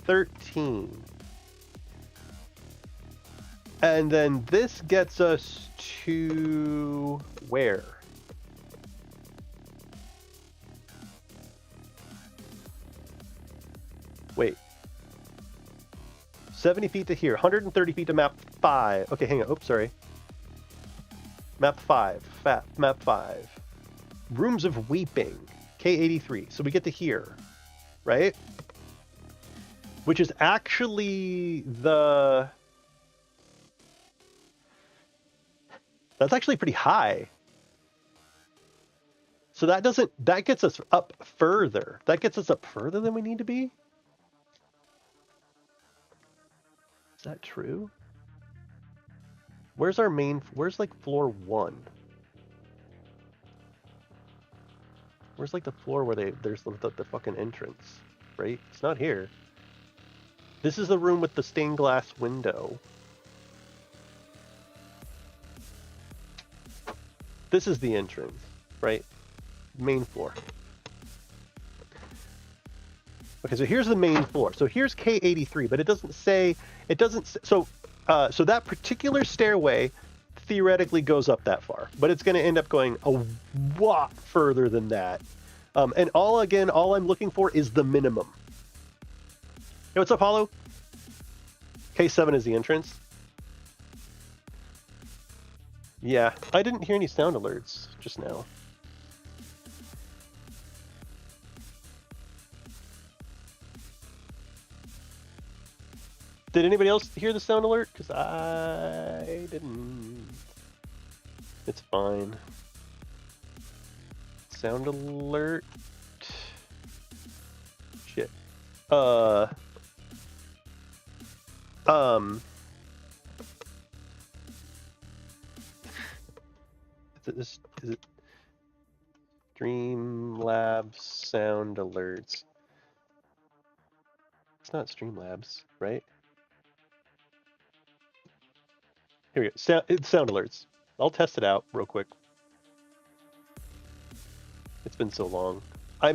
13. And then this gets us to where? Wait. 70 feet to here, 130 feet to map 5. Okay, hang on. Oops, sorry. Map 5. Map 5. Rooms of Weeping. K83. So we get to here, right? Which is actually the... That's actually pretty high. So that gets us up further. That gets us up further than we need to be? Is that true? Where's like floor 1? Where's like the floor where there's the fucking entrance, right? It's not here. This is the room with the stained glass window. This is the entrance, right? Main floor. Okay, so here's the main floor. So here's K83, but it doesn't say, so that particular stairway theoretically goes up that far, but it's going to end up going a lot further than that. And all I'm looking for is the minimum. Hey, what's up, Hollow? K7 is the entrance. Yeah, I didn't hear any sound alerts just now. Did anybody else hear the sound alert? Because I didn't. It's fine. Sound alert. Shit. Is it Streamlabs sound alerts? It's not Streamlabs, right? Here we go. It's sound alerts. I'll test it out real quick. It's been so long. I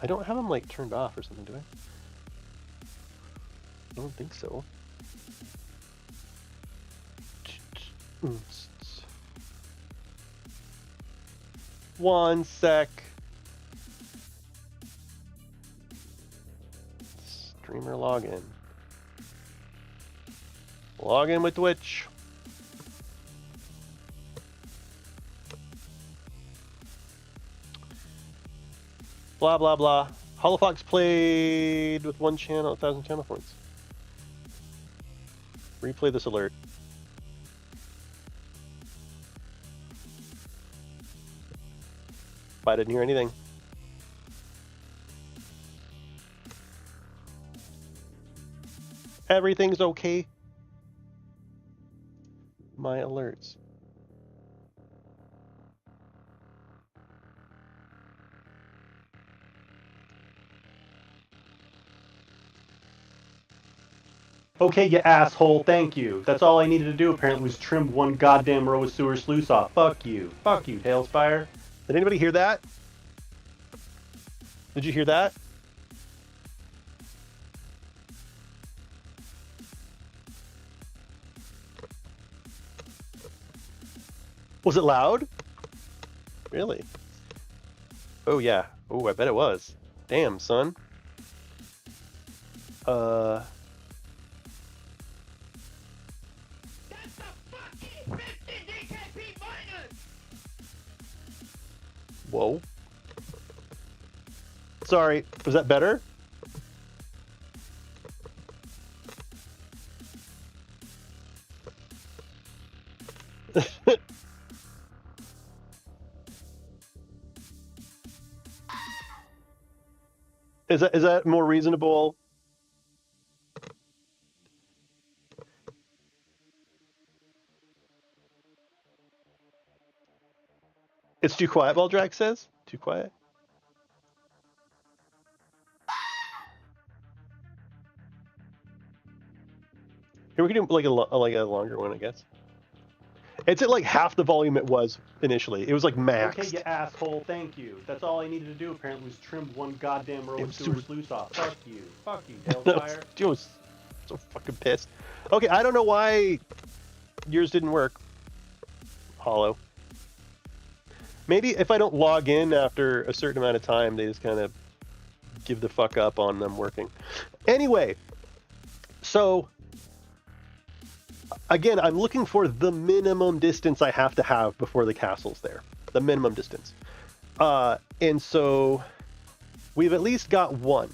don't have them like turned off or something, do I? I don't think so. One sec. Streamer login. Log in with Twitch. Blah, blah, blah. Holofox played with 1 channel, 1,000 channel points. Replay this alert. I didn't hear anything. Everything's okay. My alerts. Okay, you asshole, thank you. That's all I needed to do apparently was trim one goddamn row of sewer sluice off. Fuck you. Fuck you, Talespire. Did anybody hear that? Did you hear that? Was it loud? Really? Oh yeah. Oh, I bet it was. Damn, son. Uh... That's a fucking 50 DKP minus! Whoa. Sorry, was that better? Is that more reasonable? It's too quiet, Baldrax says. Too quiet. Here we can do like a longer one, I guess. It's at like half the volume it was initially. It was like maxed. Okay, you asshole, thank you. That's all I needed to do apparently was trim one goddamn row of sewer sluice off. Fuck you. Fuck you, Talespire. I was so fucking pissed. Okay, I don't know why yours didn't work. Hollow. Maybe if I don't log in after a certain amount of time, they just kind of give the fuck up on them working. Anyway, so again, I'm looking for the minimum distance I have to have before the castle's there. The minimum distance. And so we've at least got one,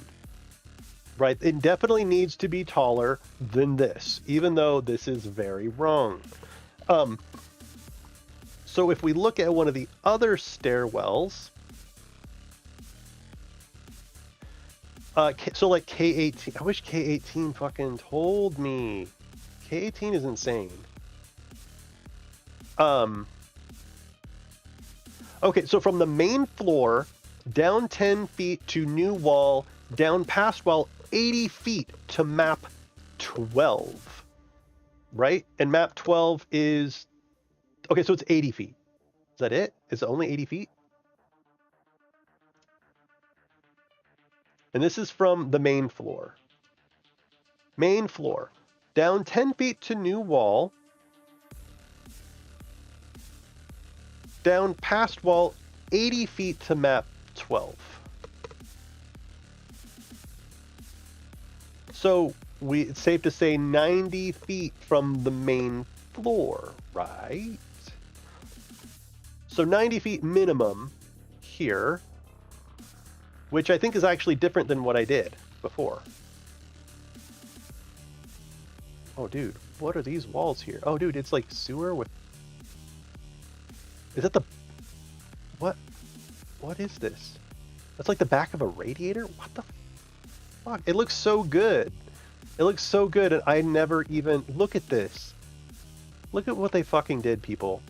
right? It definitely needs to be taller than this, even though this is very wrong. So if we look at one of the other stairwells, so like K18, I wish K18 fucking told me. K18 is insane. Okay, so from the main floor, down 10 feet to new wall, down past wall 80 feet to map 12. Right? And map 12 is... Okay, so it's 80 feet. Is that it? Is it only 80 feet? And this is from the main floor. Main floor. Down 10 feet to new wall. Down past wall 80 feet to map 12. So it's safe to say 90 feet from the main floor, right? So 90 feet minimum here, which I think is actually different than what I did before. Oh, dude, what are these walls here? Oh, dude, it's like sewer with... Is that the... What? What is this? That's like the back of a radiator? What the fuck? It looks so good. It looks so good, and I never even... Look at this. Look at what they fucking did, people.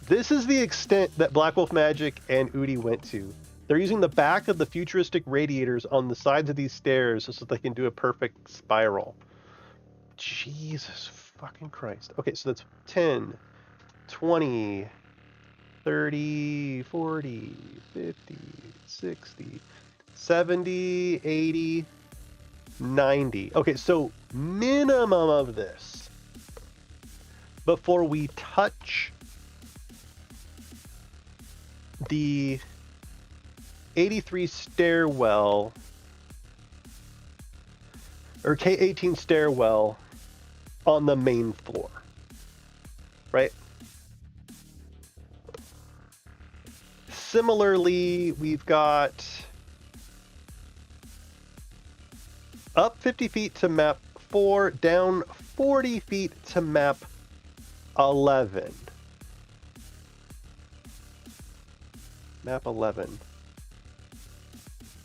This is the extent that Black Wolf Magic and Udi went to. They're using the back of the futuristic radiators on the sides of these stairs so they can do a perfect spiral. Jesus fucking Christ. Okay, so that's 10, 20, 30, 40, 50, 60, 70, 80, 90. Okay, so minimum of this before we touch the 83 stairwell or K18 stairwell on the main floor, right? Similarly, we've got up 50 feet to map 4, down 40 feet to map 11. Map 11.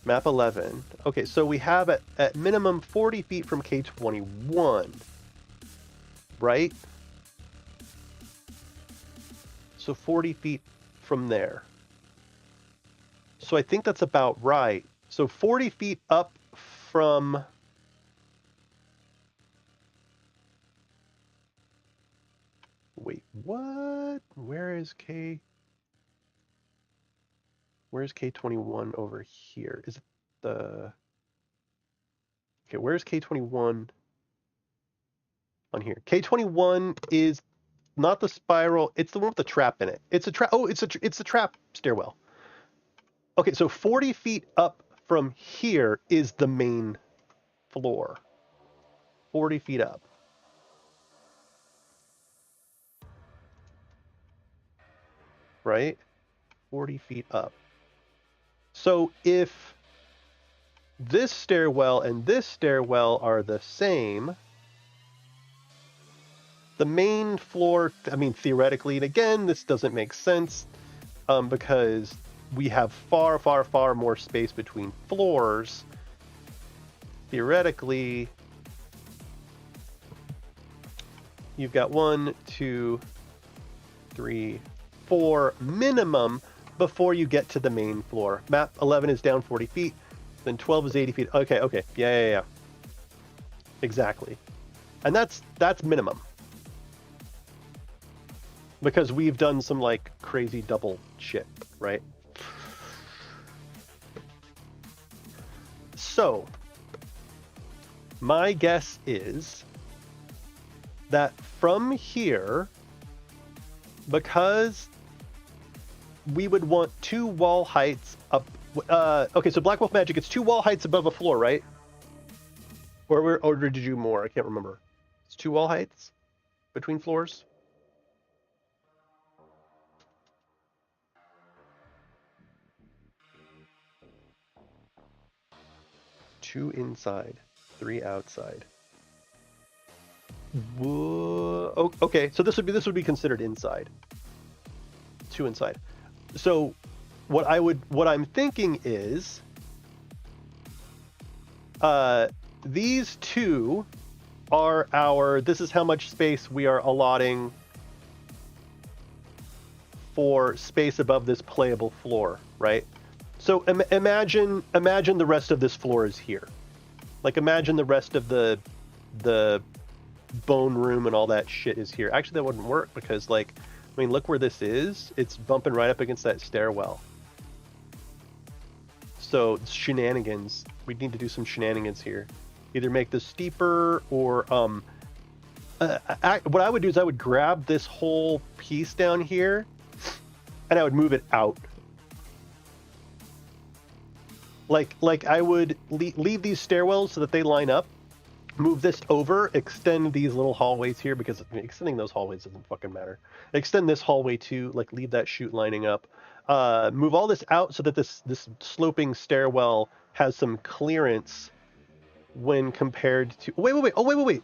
Map 11. Okay, so we have at minimum 40 feet from K21. Right? So 40 feet from there. So I think that's about right. So 40 feet up from Wait, what? Where's K21 over here? Is it the... Okay, where's K21 on here? K21 is not the spiral, it's the one with the trap in it. It's a trap. Oh, it's the trap stairwell. Okay, so 40 feet up from here is the main floor. 40 feet up. Right? 40 feet up. So if this stairwell and this stairwell are the same, the main floor, I mean, theoretically, and again, this doesn't make sense because we have far, far, far more space between floors. Theoretically, you've got 1, 2, 3, 4 minimum before you get to the main floor. Map 11 is down 40 feet, then 12 is 80 feet. Okay. Yeah. Exactly. And that's minimum. Because we've done some like crazy double shit, right? So, my guess is that from here, because we would want 2 wall heights up. Okay, so Black Wolf Magic, it's 2 wall heights above a floor, right? Or did you do more? I can't remember. It's 2 wall heights between floors. 2 inside, 3 outside. Whoa. Oh, okay, so this would be considered inside. 2 inside. So what I'm thinking is these 2 are our, this is how much space we are allotting for space above this playable floor, right? So imagine the rest of this floor is here. Like imagine the rest of the bone room and all that shit is here. Actually, that wouldn't work because like, I mean, look where this is. It's bumping right up against that stairwell. So shenanigans. We need to do some shenanigans here. Either make this steeper or what I would do is I would grab this whole piece down here and I would move it out. Like I would leave these stairwells so that they line up, move this over, extend these little hallways here because extending those hallways doesn't fucking matter. Extend this hallway too, like leave that chute lining up. Move all this out so that this sloping stairwell has some clearance when compared to... Wait.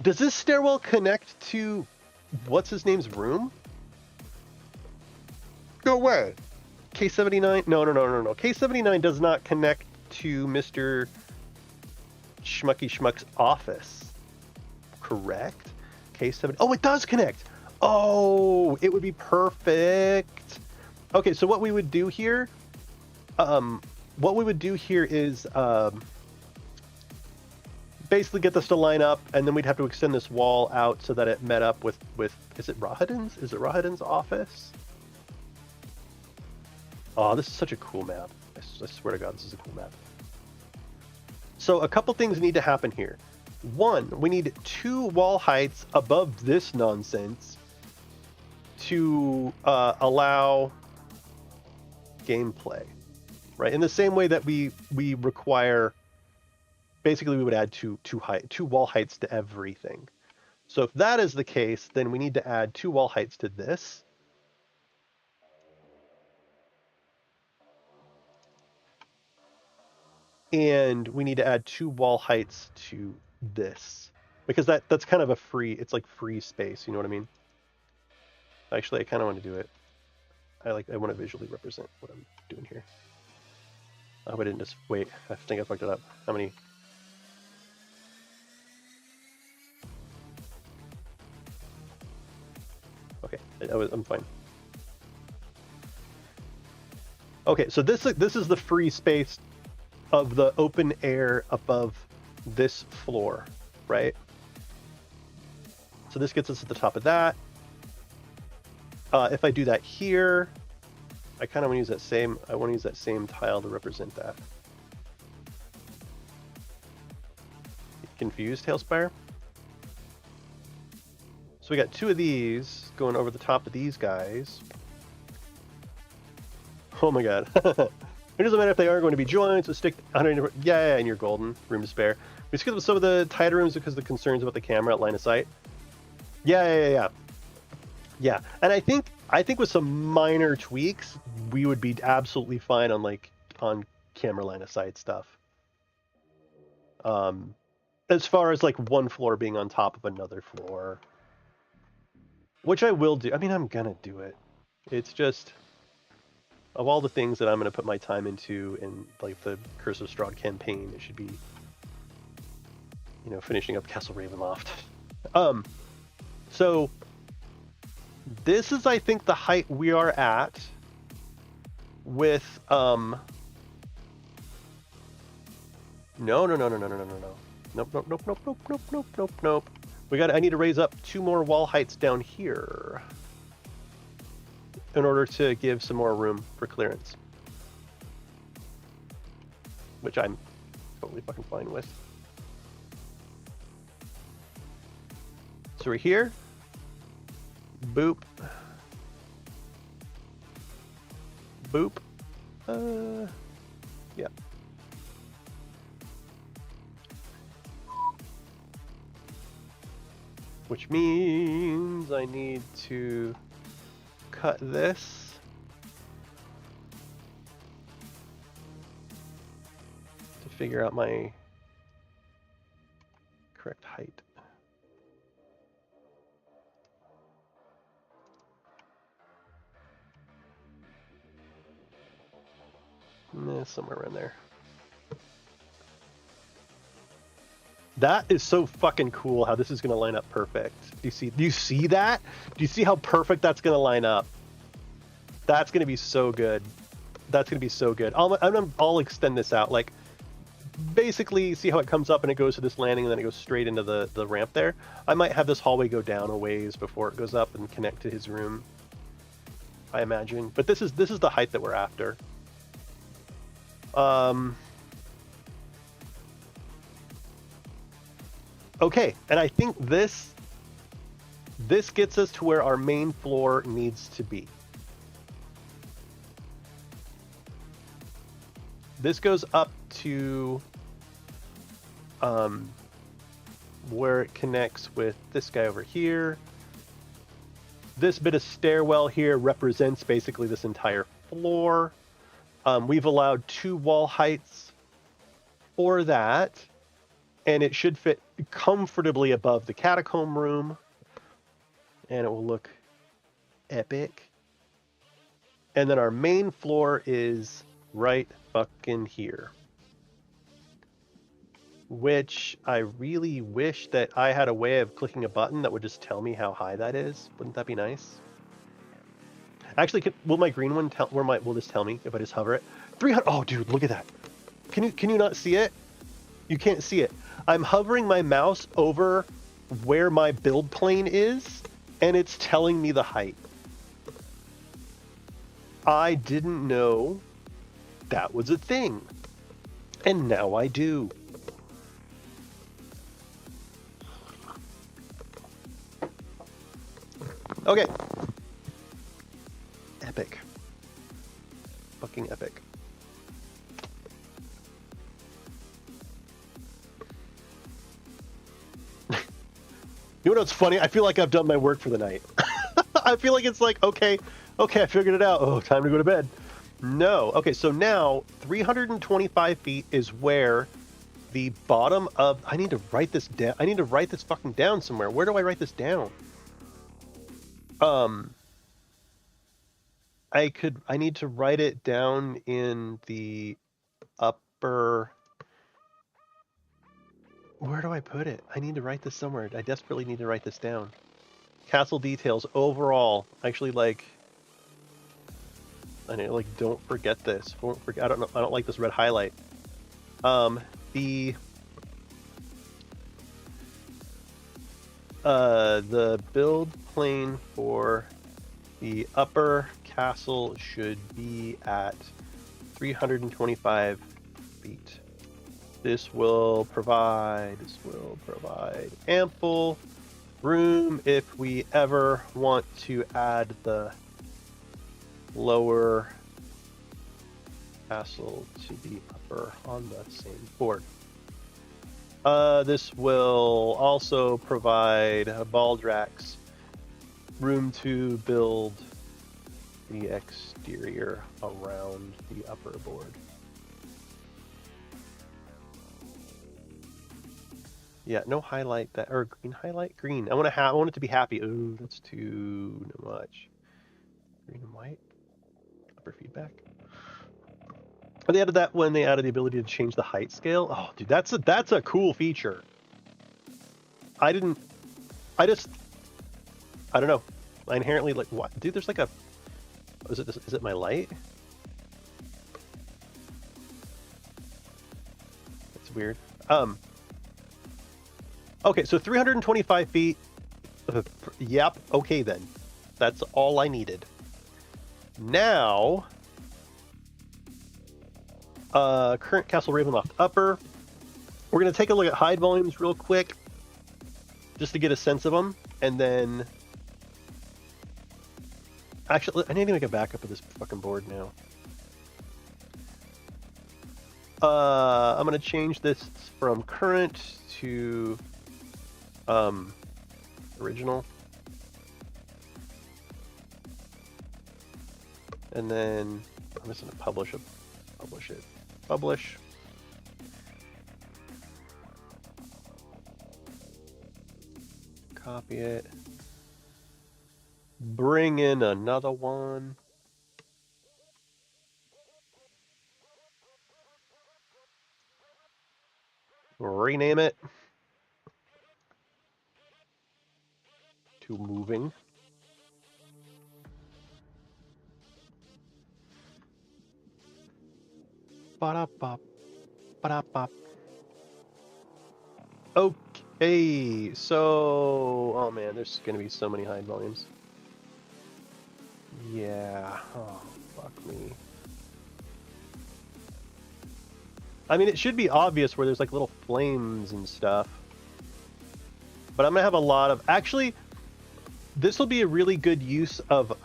Does this stairwell connect to what's his name's room? Go away. K79? No. K79 does not connect to Mr. Schmucky Schmuck's office. Correct? K7... Oh, it does connect! Oh, it would be perfect. Okay, so what we would do here... is basically get this to line up, and then we'd have to extend this wall out so that it met up with is it Rahadin's? Is it Rahadin's office? Oh, this is such a cool map. I swear to God, this is a cool map. So a couple things need to happen here. One, we need 2 wall heights above this nonsense to allow gameplay, right? In the same way that we require, basically we would add two wall heights to everything. So if that is the case, then we need to add 2 wall heights to this. And we need to add 2 wall heights to this. Because that's kind of a free, it's like free space, you know what I mean? Actually, I kind of want to do it. I want to visually represent what I'm doing here. I hope I didn't just, wait, I think I fucked it up. How many? Okay, I'm fine. Okay, so this is the free space of the open air above this floor, right? So this gets us at the top of that. If I do that here, I kind of want to use that same. I want to use that same tile to represent that. Confused, Talespire? So we got two of these going over the top of these guys. Oh my god. It doesn't matter if they are going to be joined, so stick 100. Yeah, and you're golden. Room to spare. We skipped some of the tighter rooms because of the concerns about the camera at line of sight. Yeah. And I think with some minor tweaks, we would be absolutely fine on camera line of sight stuff. As far as like one floor being on top of another floor, which I will do. I mean, I'm gonna do it. It's just, of all the things that I'm gonna put my time into in like the Curse of Strahd campaign, it should be, finishing up Castle Ravenloft. So this is, I think, the height we are at with No. Nope. I need to raise up 2 more wall heights down here in order to give some more room for clearance, which I'm totally fucking fine with. So we're here. Boop. Boop. Yeah. Which means I need to cut this. To figure out my correct height. Somewhere around there. That is so fucking cool how this is going to line up perfect. Do you see that? Do you see how perfect that's going to line up? That's going to be so good. That's going to be so good. I'll extend this out. Like, basically, see how it comes up and it goes to this landing and then it goes straight into the ramp there? I might have this hallway go down a ways before it goes up and connect to his room, I imagine. But this is the height that we're after. Okay, and I think this gets us to where our main floor needs to be. This goes up to where it connects with this guy over here. This bit of stairwell here represents basically this entire floor. We've allowed 2 wall heights for that, and it should fit comfortably above the catacomb room, and it will look epic. And then our main floor is right fucking here, which I really wish that I had a way of clicking a button that would just tell me how high that is. Wouldn't that be nice? Actually, will my green one will this tell me if I just hover it? 300. Oh, dude, look at that. Can you not see it? You can't see it. I'm hovering my mouse over where my build plane is, and it's telling me the height. I didn't know that was a thing, and now I do. Okay. Epic. Fucking epic. You know what's funny? I feel like I've done my work for the night. I feel like it's like, okay, I figured it out. Oh, time to go to bed. No. Okay, so now 325 feet is where the bottom of... I need to write this down. I need to write this fucking down somewhere. Where do I write this down? I need to write it down in the upper... Where do I put it? I need to write this somewhere. I desperately need to write this down. Castle details overall. Actually, like, I know, like, don't forget this. Don't forget. I don't like this red highlight. The The build plane for the upper castle should be at 325 feet. This will provide ample room if we ever want to add the lower castle to the upper on the same board. This will also provide Baldrax room to build the exterior around the upper board. Yeah, no highlight that, or green highlight green. I want it to be happy. Oh, that's too much. Green and white. Upper feedback. They added that when they added the ability to change the height scale. Oh, dude, that's a cool feature. I don't know. I inherently like what? Dude, there's like a. Is it my light? That's weird. Okay, so 325 feet. Yep. Okay then. That's all I needed. Now. Current Castle Ravenloft Upper. We're going to take a look at hide volumes real quick, just to get a sense of them, and then... Actually, I need to make a backup of this fucking board now. I'm going to change this from current to original. And then I'm just going to publish it. Publish. Copy it. Bring in another one. Rename it to moving. Ba-da-bop. Ba-da-bop. Okay, so... Oh man, there's going to be so many hide volumes. Yeah. Oh, fuck me. I mean, it should be obvious where there's like little flames and stuff. But I'm going to have a lot of... Actually, this will be a really good use of...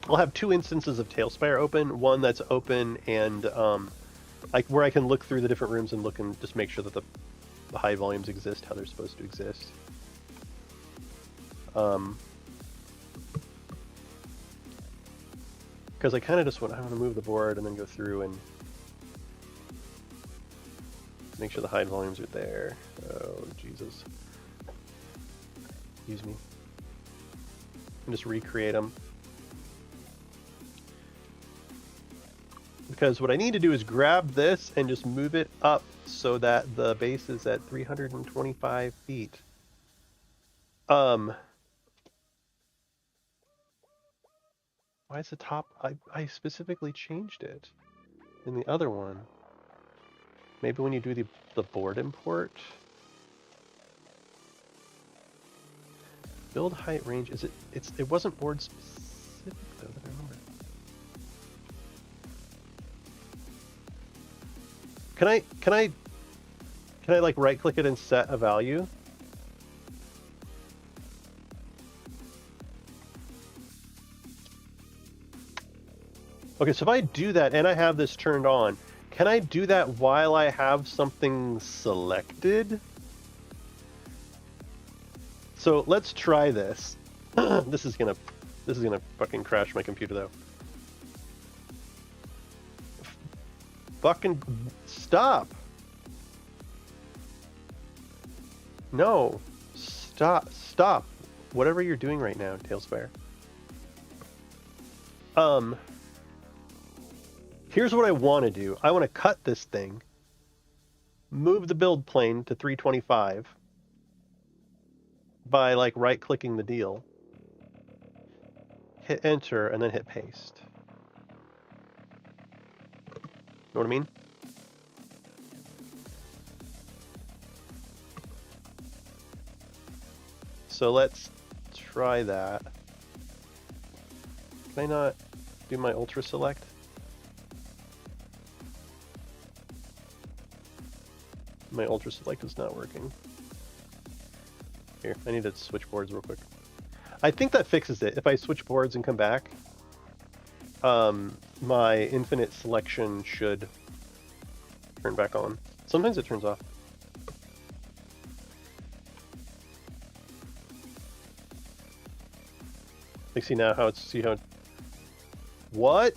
I'll have two instances of Talespire open. One that's open and like where I can look through the different rooms and look and just make sure that the high volumes exist how they're supposed to exist. Because I kind of just want to move the board and then go through and make sure the hide volumes are there. Oh, Jesus. Excuse me. And just recreate them. Because what I need to do is grab this and just move it up so that the base is at 325 feet. Why is the top... I specifically changed it in the other one. Maybe when you do the board import. Build height range, is it... It wasn't board specific though that I remember. Can I like right click it and set a value? Okay, so if I do that and I have this turned on, can I do that while I have something selected? So let's try this. This is gonna fucking crash my computer though. Fucking stop. No. Stop. Whatever you're doing right now, Talespire. Here's what I want to do. I want to cut this thing. Move the build plane to 325 by like right clicking the deal. Hit enter and then hit paste. Know what I mean? so let's try that. Can I not do my ultra select? My ultra select is not working. Here, I need to switch boards real quick. I think that fixes it. If I switch boards and come back, my infinite selection should turn back on. Sometimes it turns off. Like, see now how it's, see how, what?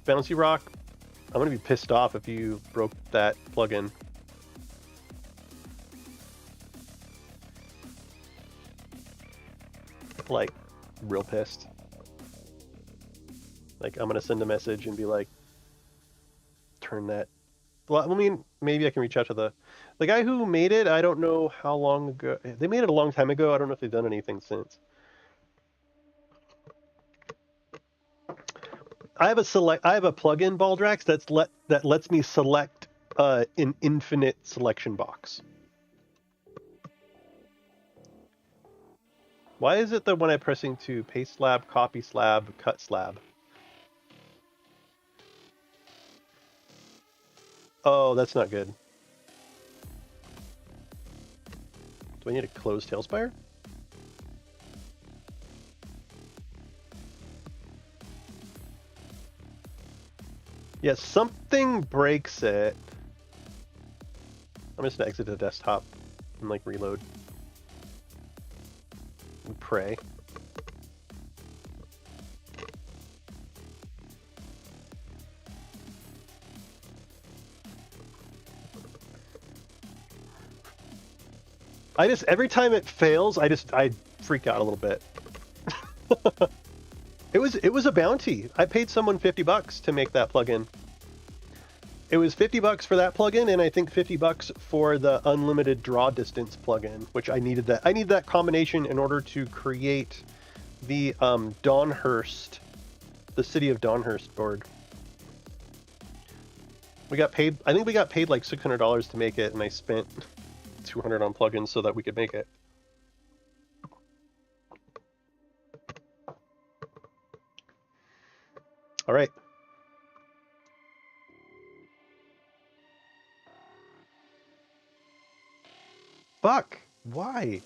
Bouncy Rock, I'm gonna be pissed off if you broke that plugin. Like, real pissed. Like, I'm gonna send a message and be like, turn that. Well, I mean, maybe I can reach out to the guy who made it. I don't know how long ago. They made it a long time ago. I don't know if they've done anything since. I have a plugin, Baldrax, that lets me select an infinite selection box. Why is it that when I'm pressing to paste slab, copy slab, cut slab? Oh, that's not good. Do I need to close Talespire? Yeah, something breaks it. I'm just gonna exit the desktop and like reload. And pray. Every time it fails, I freak out a little bit. It was a bounty. I paid someone $50 to make that plugin. It was $50 for that plugin, and I think $50 for the unlimited draw distance plugin, which I needed that. I need that combination in order to create the Dawnhurst, the city of Dawnhurst board. We got paid. I think we got paid like $600 to make it, and I spent $200 on plugins so that we could make it. All right. Fuck. Why?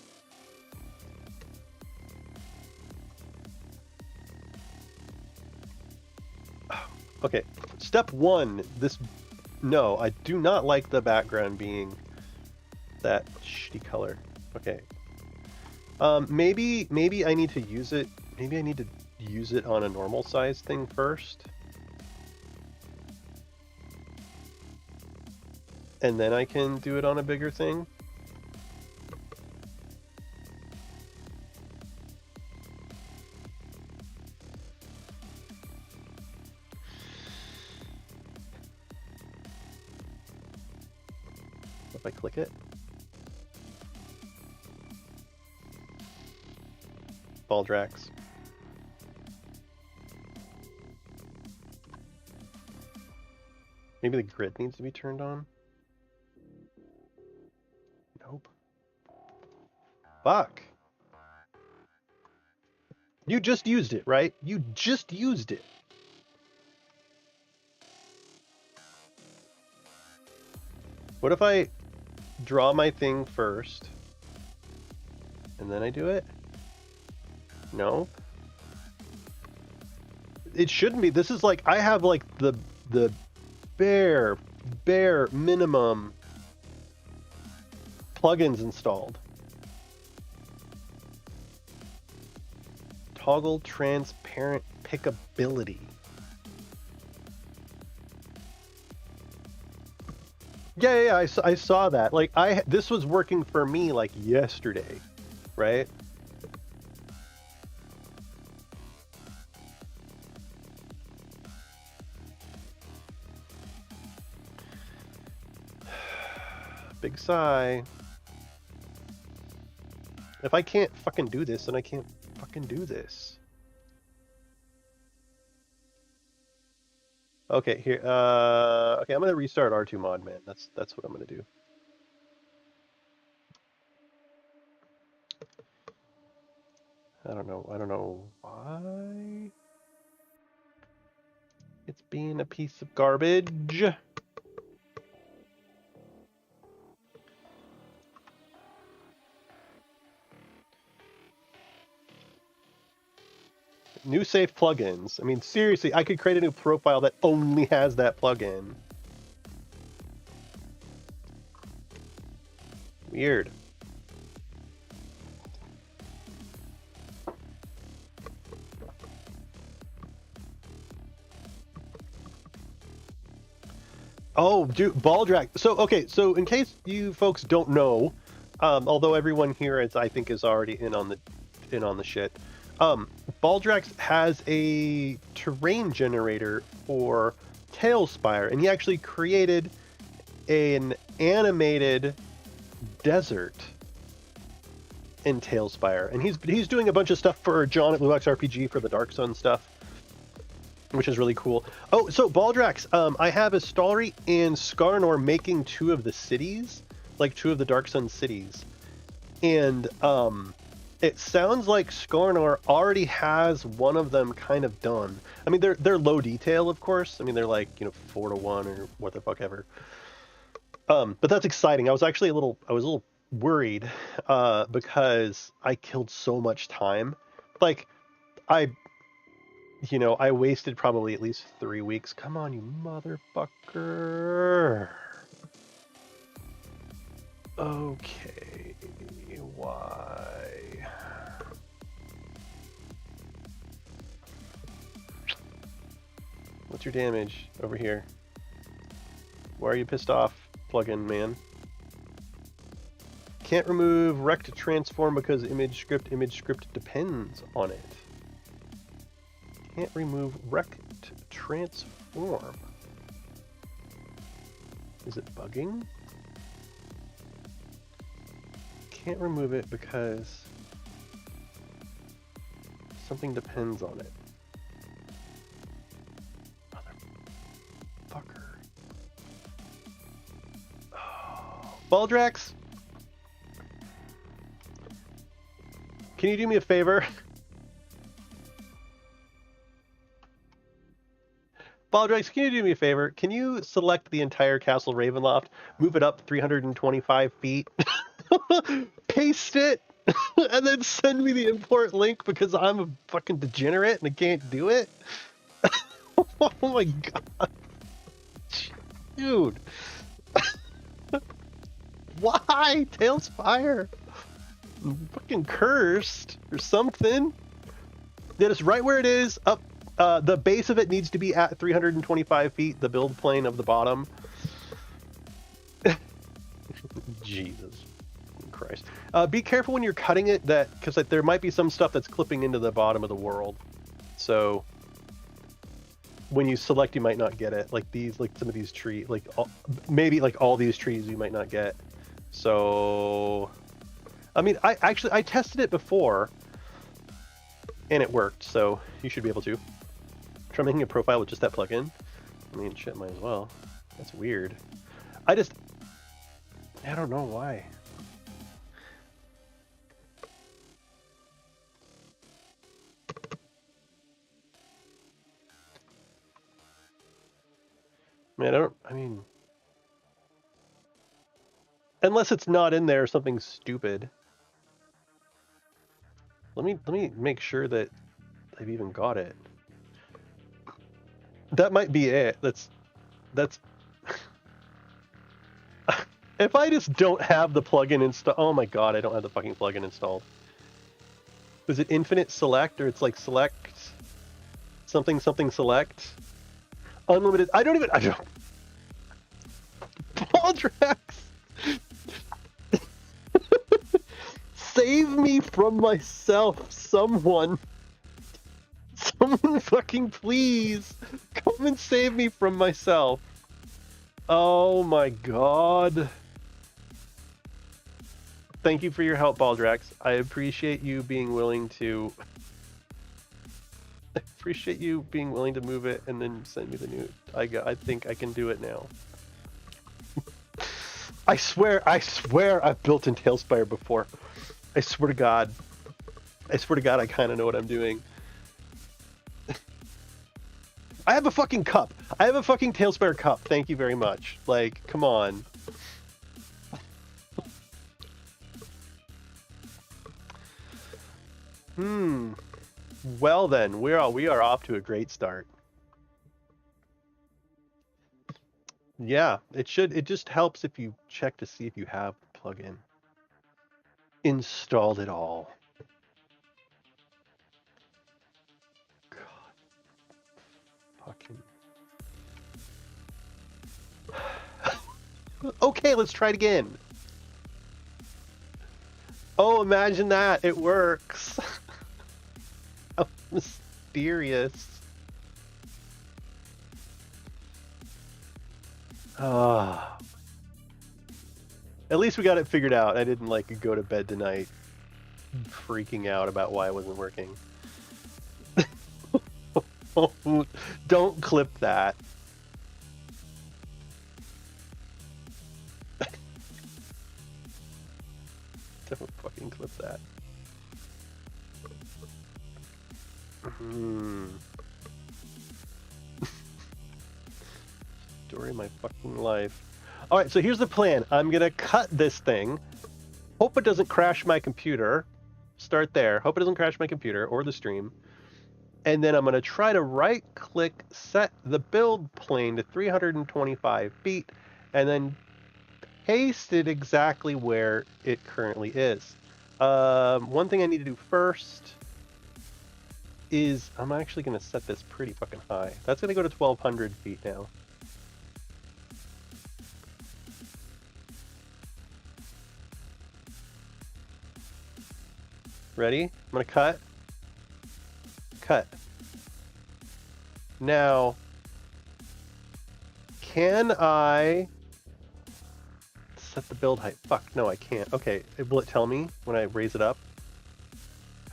Okay. Step one. No, I do not like the background being that shitty color. Okay. Maybe I need to use it. Maybe I need to use it on a normal size thing first. And then I can do it on a bigger thing. If I click it. Baldrax. Maybe the grid needs to be turned on. Nope. Fuck. You just used it, right? You just used it. What if I draw my thing first and then I do it? No. It shouldn't be. This is like, I have like the bare minimum plugins installed. Toggle transparent pickability. Yeah, I saw that. Like, this was working for me like yesterday, right? Big sigh. If I can't fucking do this, then I can't fucking do this. Okay, here. Okay, I'm gonna restart R2 mod, man. That's what I'm gonna do. I don't know why it's being a piece of garbage. New safe plugins. I mean, seriously, I could create a new profile that only has that plugin. Weird. Oh, dude, Baldrak. So, okay, so in case you folks don't know, although everyone here is, I think, is already in on the shit. Baldrax has a terrain generator for Talespire, and he actually created an animated desert in Talespire, and he's doing a bunch of stuff for John at Blue Box RPG for the Dark Sun stuff, which is really cool. Oh, so Baldrax, I have Astari and Skarnor making two of the cities, like two of the Dark Sun cities, and it sounds like Skarnor already has one of them kind of done. I mean, they're low detail, of course. I mean, they're like 4:1 or what the fuck ever. But that's exciting. I was a little worried because I killed so much time. Like, I wasted probably at least 3 weeks. Come on, you motherfucker. Okay, why? What's your damage over here? Why are you pissed off, plugin man? Can't remove rect transform because image script depends on it. Can't remove rect transform. Is it bugging? Can't remove it because something depends on it. Motherfucker. Oh. Baldrax? Can you do me a favor? Baldrax, can you do me a favor? Can you select the entire Castle Ravenloft, move it up 325 feet, paste it, and then send me the import link because I'm a fucking degenerate and I can't do it? Oh my god. Dude. Why? Talespire? I'm fucking cursed or something. That is right where it is, up. The base of it needs to be at 325 feet, the build plane of the bottom. Jesus Christ. Be careful when you're cutting it, because there might be some stuff that's clipping into the bottom of the world. So when you select, you might not get it. Like some of these trees, maybe all these trees you might not get. So, I mean, I tested it before, and it worked. So you should be able to. Try making a profile with just that plugin. I mean, shit, might as well. That's weird. I don't know why. Man, I mean, unless it's not in there or something stupid. Let me make sure that I've even got it. That might be it. That's if I just don't have the plugin installed. Oh my god, I don't have the fucking plugin installed. Was it infinite select, or it's like select something select? Unlimited. I don't. Baldrax! Save me from myself, someone. Someone fucking please come and save me from myself. Oh my god. Thank you for your help, Baldrax. I appreciate you being willing to I appreciate you being willing to move it and then send me the new. I think I can do it now. I swear I've built in Talespire before. I swear to God. I kind of know what I'm doing. I have a fucking cup. I have a fucking Talespire cup. Thank you very much. Like, come on. Well then, we are off to a great start. Yeah, it just helps if you check to see if you have the plugin installed at all. God. Fucking. Okay, let's try it again. Oh, imagine that. It works. How mysterious. Ah. At least we got it figured out. I didn't like go to bed tonight freaking out about why it wasn't working. Don't clip that. Don't fucking clip that. Story of my fucking life. Alright, so here's the plan. I'm gonna cut this thing. Hope it doesn't crash my computer. Start there. Hope it doesn't crash my computer or the stream. And then I'm gonna try to right-click, set the build plane to 325 feet, and then paste it exactly where it currently is. One thing I need to do first is I'm actually going to set this pretty fucking high. That's going to go to 1,200 feet now. Ready? I'm going to cut. Cut. Now, can I set the build height? Fuck, no, I can't. Okay, will it tell me when I raise it up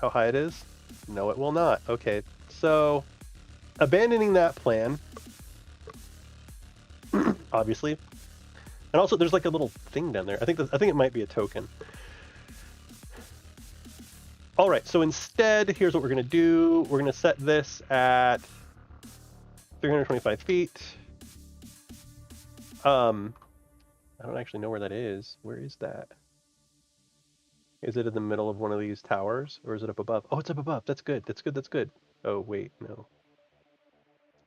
how high it is? No, it will not. Okay, so abandoning that plan, obviously, and also there's like a little thing down there. I think it might be a token. All right, so instead, here's what we're gonna do. We're gonna set this at 325 feet. I don't actually know where that is. Where is that? Is it in the middle of one of these towers, or is it up above? Oh, it's up above. That's good. That's good. That's good. Oh, wait, no.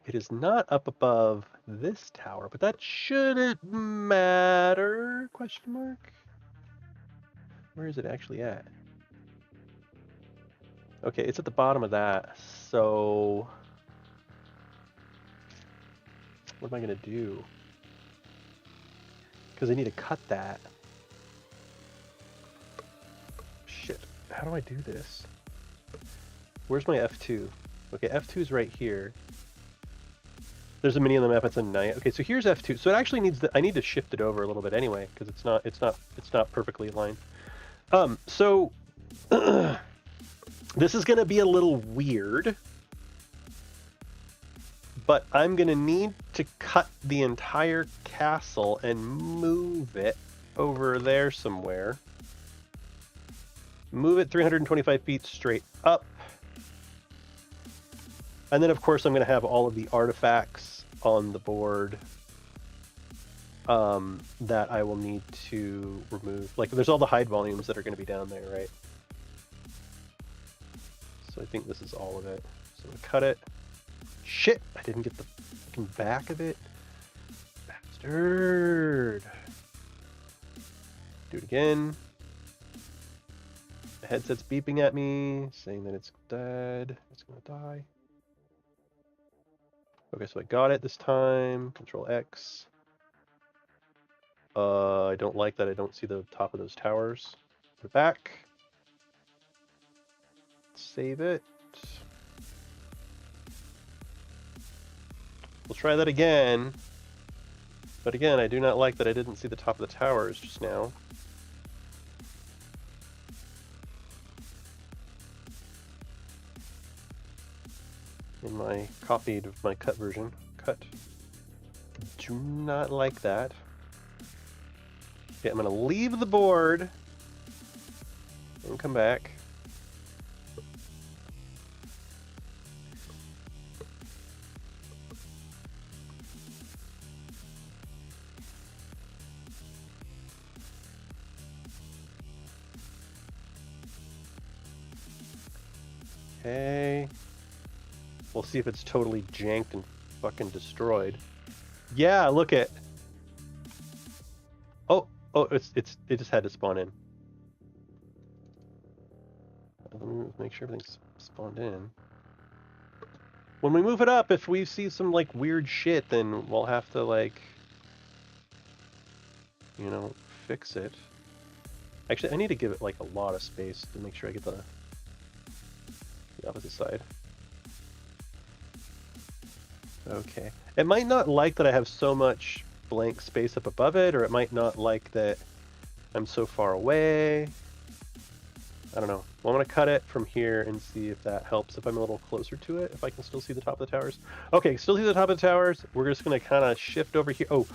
It is not up above this tower, but that shouldn't matter, question mark? Where is it actually at? Okay, it's at the bottom of that, so what am I gonna do? Because I need to cut that. Shit, how do I do this? Where's my F2? Okay, F2 is right here. There's a mini on the map. It's a night. Okay, so here's F2. So it actually needs I need to shift it over a little bit anyway because it's not perfectly aligned. So this is going to be a little weird, but I'm going to need to cut the entire castle and move it over there somewhere. Move it 325 feet straight up. And then, of course, I'm going to have all of the artifacts on the board that I will need to remove. Like, there's all the hide volumes that are going to be down there, right? So I think this is all of it. So I'm going to cut it. Shit! I didn't get the fucking back of it. Bastard! Do it again. The headset's beeping at me, saying that it's dead. It's going to die. Okay, so I got it this time. Control X. I don't like that I don't see the top of those towers. Put it back. Save it. We'll try that again. But again, I do not like that I didn't see the top of the towers just now. I copied my cut version. Cut. Do not like that. Okay, I'm gonna leave the board and come back. Okay. We'll see if it's totally janked and fucking destroyed. Yeah, look at. Oh, it just had to spawn in. Let me make sure everything's spawned in. When we move it up, if we see some like weird shit, then we'll have to like, you know, fix it. Actually, I need to give it like a lot of space to make sure I get the opposite side. Okay. It might not like that I have so much blank space up above it, or it might not like that I'm so far away. I don't know. Well, I'm going to cut it from here and see if that helps, if I'm a little closer to it, if I can still see the top of the towers. Okay, still see the top of the towers. We're just going to kind of shift over here. Oh,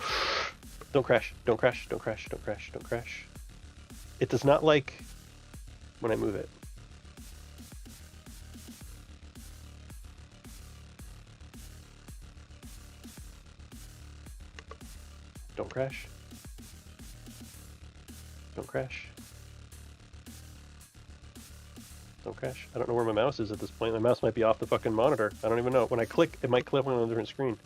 don't crash, don't crash, don't crash, don't crash, don't crash. It does not like when I move it. Don't crash. Don't crash. Don't crash. I don't know where my mouse is at this point. My mouse might be off the fucking monitor. I don't even know. When I click, it might click on a different screen.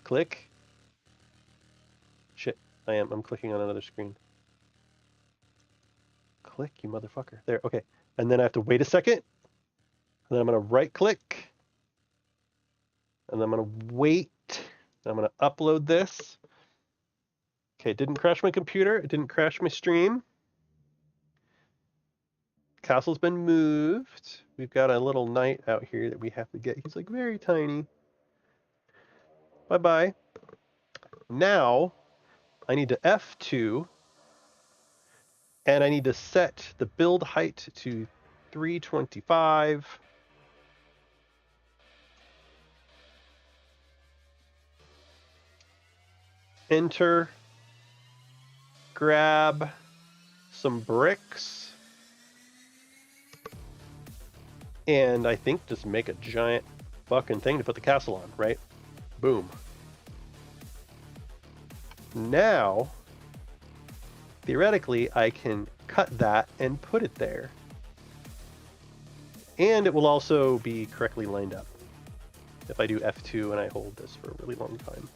Click. Shit. I'm clicking on another screen. Click, you motherfucker. There, okay. And then I have to wait a second. And then I'm going to right click. And then I'm going to wait. I'm going to upload this. Okay, it didn't crash my computer. It didn't crash my stream. Castle's been moved. We've got a little knight out here that we have to get. He's like very tiny. Bye-bye. Now, I need to F2. And I need to set the build height to 325. Enter. Grab some bricks. And I think just make a giant fucking thing to put the castle on, right? Boom. Now, theoretically, I can cut that and put it there. And it will also be correctly lined up. If I do F2 and I hold this for a really long time.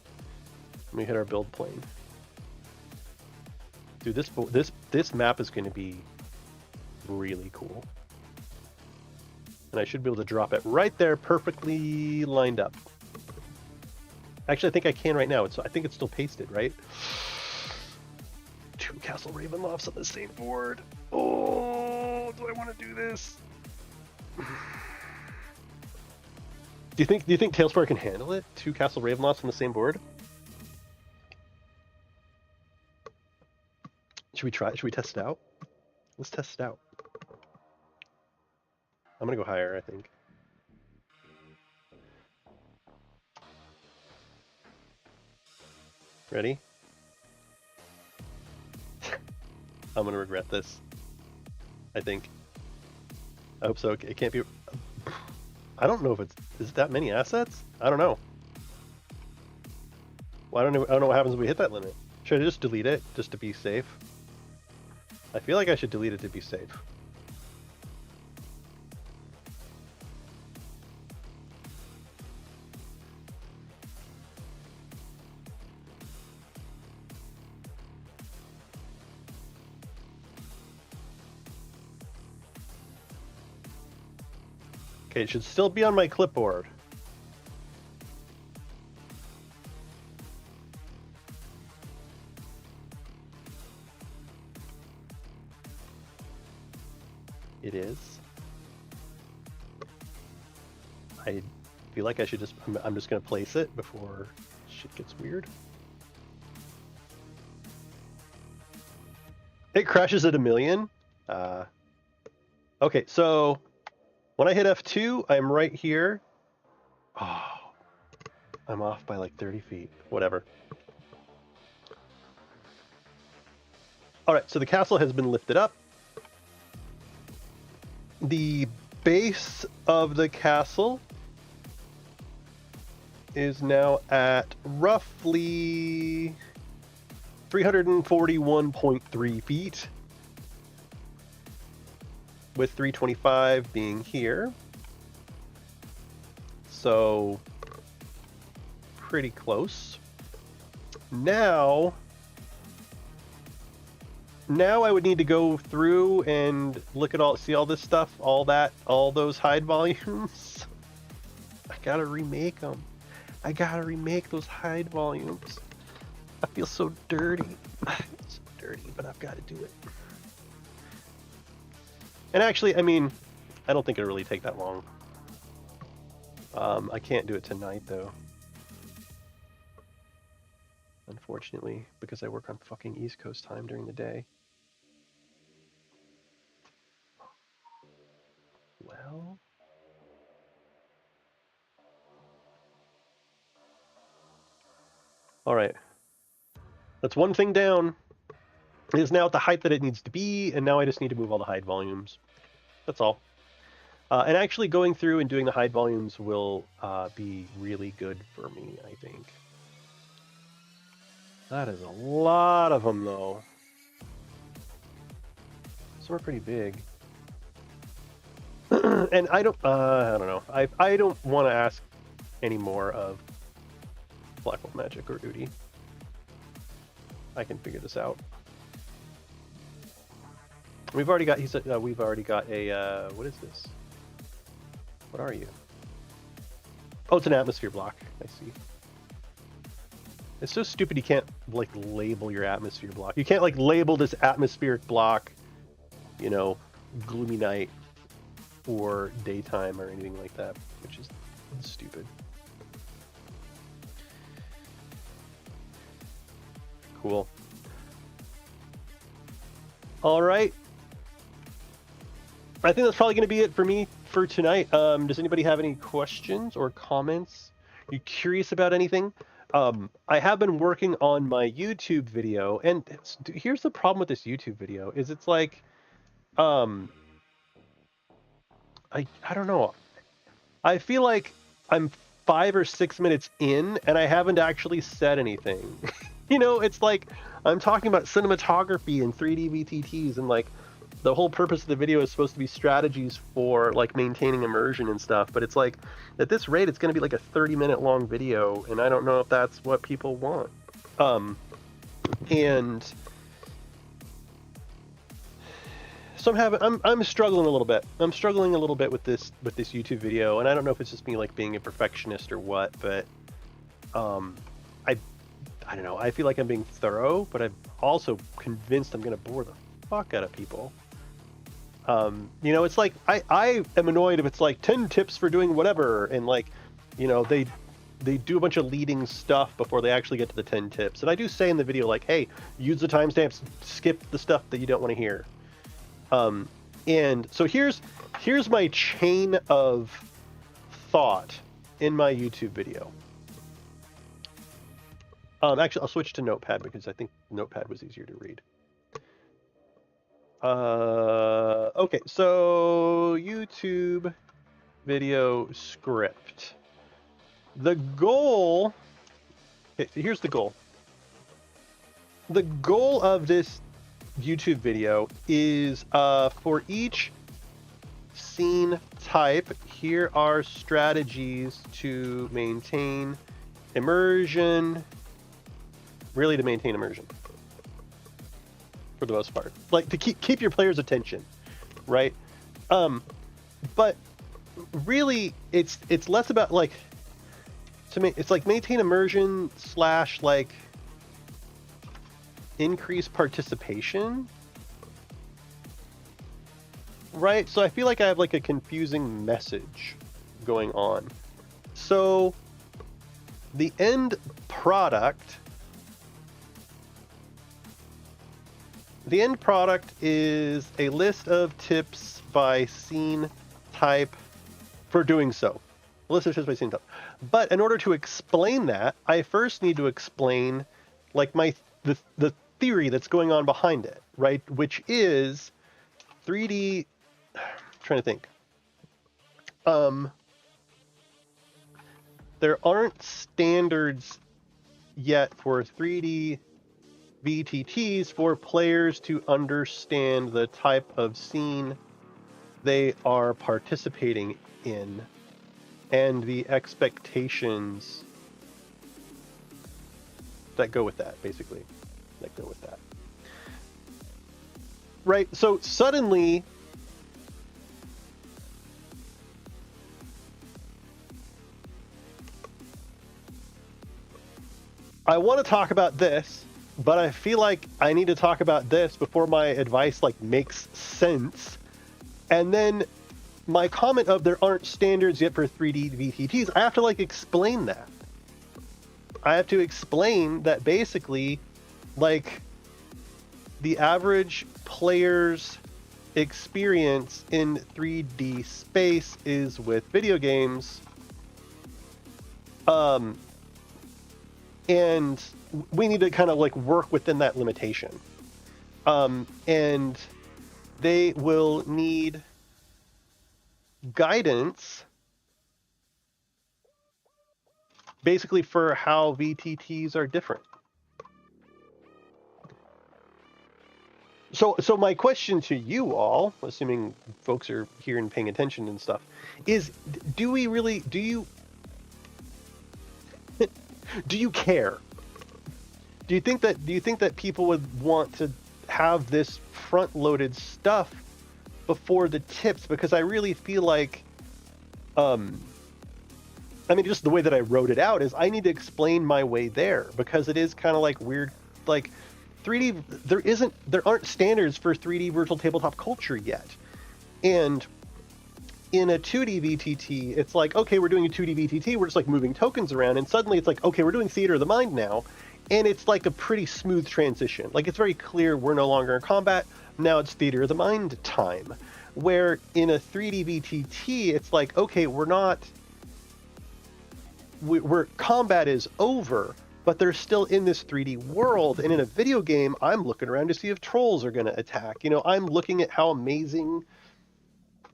Let me hit our build plane. Dude, this map is going to be really cool. And I should be able to drop it right there, perfectly lined up. Actually, I think I can right now. I think it's still pasted, right? 2 Castle Ravenlofts on the same board. Oh, do I want to do this? Do you think Talespire can handle it? 2 Castle Ravenlofts on the same board? Should we try it? Should we test it out? Let's test it out. I'm gonna go higher, I think. Ready? I'm gonna regret this. I think. I hope so. It can't be. I don't know if is it that many assets? I don't know. Well, I don't know what happens when we hit that limit. Should I just delete it just to be safe? I feel like I should delete it to be safe. Okay, it should still be on my clipboard. It is. I feel like I should just, I'm just going to place it before shit gets weird. It crashes at 1,000,000. Okay, so when I hit F2, I'm right here. Oh, I'm off by like 30 feet. Whatever. All right, so the castle has been lifted up. The base of the castle is now at roughly 341.3 feet, with 325 being here. So pretty close. Now I would need to go through and look at see all this stuff, all those hide volumes. I gotta remake them. I gotta remake those hide volumes. I feel so dirty. It's so dirty, but I've got to do it. And actually, I mean, I don't think it'll really take that long. I can't do it tonight, though. Unfortunately, because I work on fucking East Coast time during the day. Well... Alright. That's one thing down. It is now at the height that it needs to be, and now I just need to move all the hide volumes. That's all. And actually going through and doing the hide volumes will be really good for me, I think. That is a lot of them, though. Some are pretty big. And I don't know. I don't want to ask any more of Black Wolf Magic or Udi. I can figure this out. We've already got. He said we've already got a. What is this? What are you? Oh, it's an atmosphere block. I see. It's so stupid you can't like label your atmosphere block. You can't like label this atmospheric block, you know, gloomy night or daytime or anything like that, which is stupid. Cool. All right. I think that's probably going to be it for me for tonight. Does anybody have any questions or comments? Are you curious about anything? I have been working on my YouTube video, and here's the problem with this YouTube video: is it's like, I don't know. I feel like I'm 5 or 6 minutes in, and I haven't actually said anything. You know, it's like I'm talking about cinematography and 3D VTTs, and like the whole purpose of the video is supposed to be strategies for like maintaining immersion and stuff. But it's like at this rate, it's going to be like a 30-minute long video, and I don't know if that's what people want. And so I'm struggling a little bit. I'm struggling a little bit with this YouTube video, and I don't know if it's just me like being a perfectionist or what, but I don't know. I feel like I'm being thorough, but I'm also convinced I'm going to bore the fuck out of people. You know, it's like I am annoyed if it's like 10 tips for doing whatever, and like, you know, they do a bunch of leading stuff before they actually get to the 10 tips. And I do say in the video like, hey, use the timestamps, skip the stuff that you don't want to hear. And so here's my chain of thought in my YouTube video. Actually, I'll switch to Notepad because I think Notepad was easier to read. Okay, so YouTube video script. The goal... Okay, so here's the goal. The goal of this YouTube video is for each scene type, here are strategies to maintain immersion. Really to maintain immersion. For the most part. Like to keep your players' attention. Right? But really it's less about like it's like maintain immersion / like increase participation. Right? So I feel like I have like a confusing message going on. So the end product is a list of tips by scene type for doing so. A list of tips by scene type. But in order to explain that, I first need to explain like the theory that's going on behind it, right? Which is 3D. I'm trying to think. There aren't standards yet for 3D VTTs for players to understand the type of scene they are participating in and the expectations that go with that, basically. That go with that. Right, so suddenly I want to talk about this, but I feel like I need to talk about this before my advice like makes sense. And then my comment of there aren't standards yet for 3D VTTs, I have to like explain that. I have to explain that basically like the average player's experience in 3D space is with video games. And we need to kind of like work within that limitation. And they will need guidance basically for how VTTs are different. So my question to you all, assuming folks are here and paying attention and stuff, is do you care? Do you think that people would want to have this front-loaded stuff before the tips? Because I really feel like, I mean, just the way that I wrote it out is I need to explain my way there, because it is kind of like weird, like 3D. There aren't standards for 3D virtual tabletop culture yet, and in a 2D VTT, it's like, okay, we're doing a 2D VTT, we're just like moving tokens around, and suddenly it's like, okay, we're doing theater of the mind now, and it's like a pretty smooth transition. Like, it's very clear we're no longer in combat, now it's theater of the mind time. Where in a 3D VTT, it's like, okay, combat is over, but they're still in this 3D world, and in a video game, I'm looking around to see if trolls are going to attack. You know, I'm looking at how amazing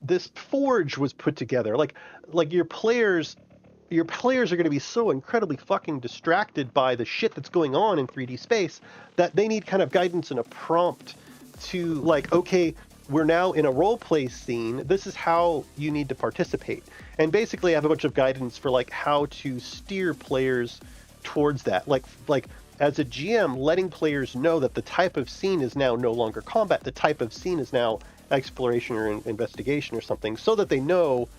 this forge was put together. Like your players are going to be so incredibly fucking distracted by the shit that's going on in 3D space that they need kind of guidance and a prompt to like, okay, we're now in a role play scene. This is how you need to participate. And basically I have a bunch of guidance for like how to steer players towards that. Like as a GM, letting players know that the type of scene is now no longer combat. The type of scene is now exploration or investigation or something, so that they know,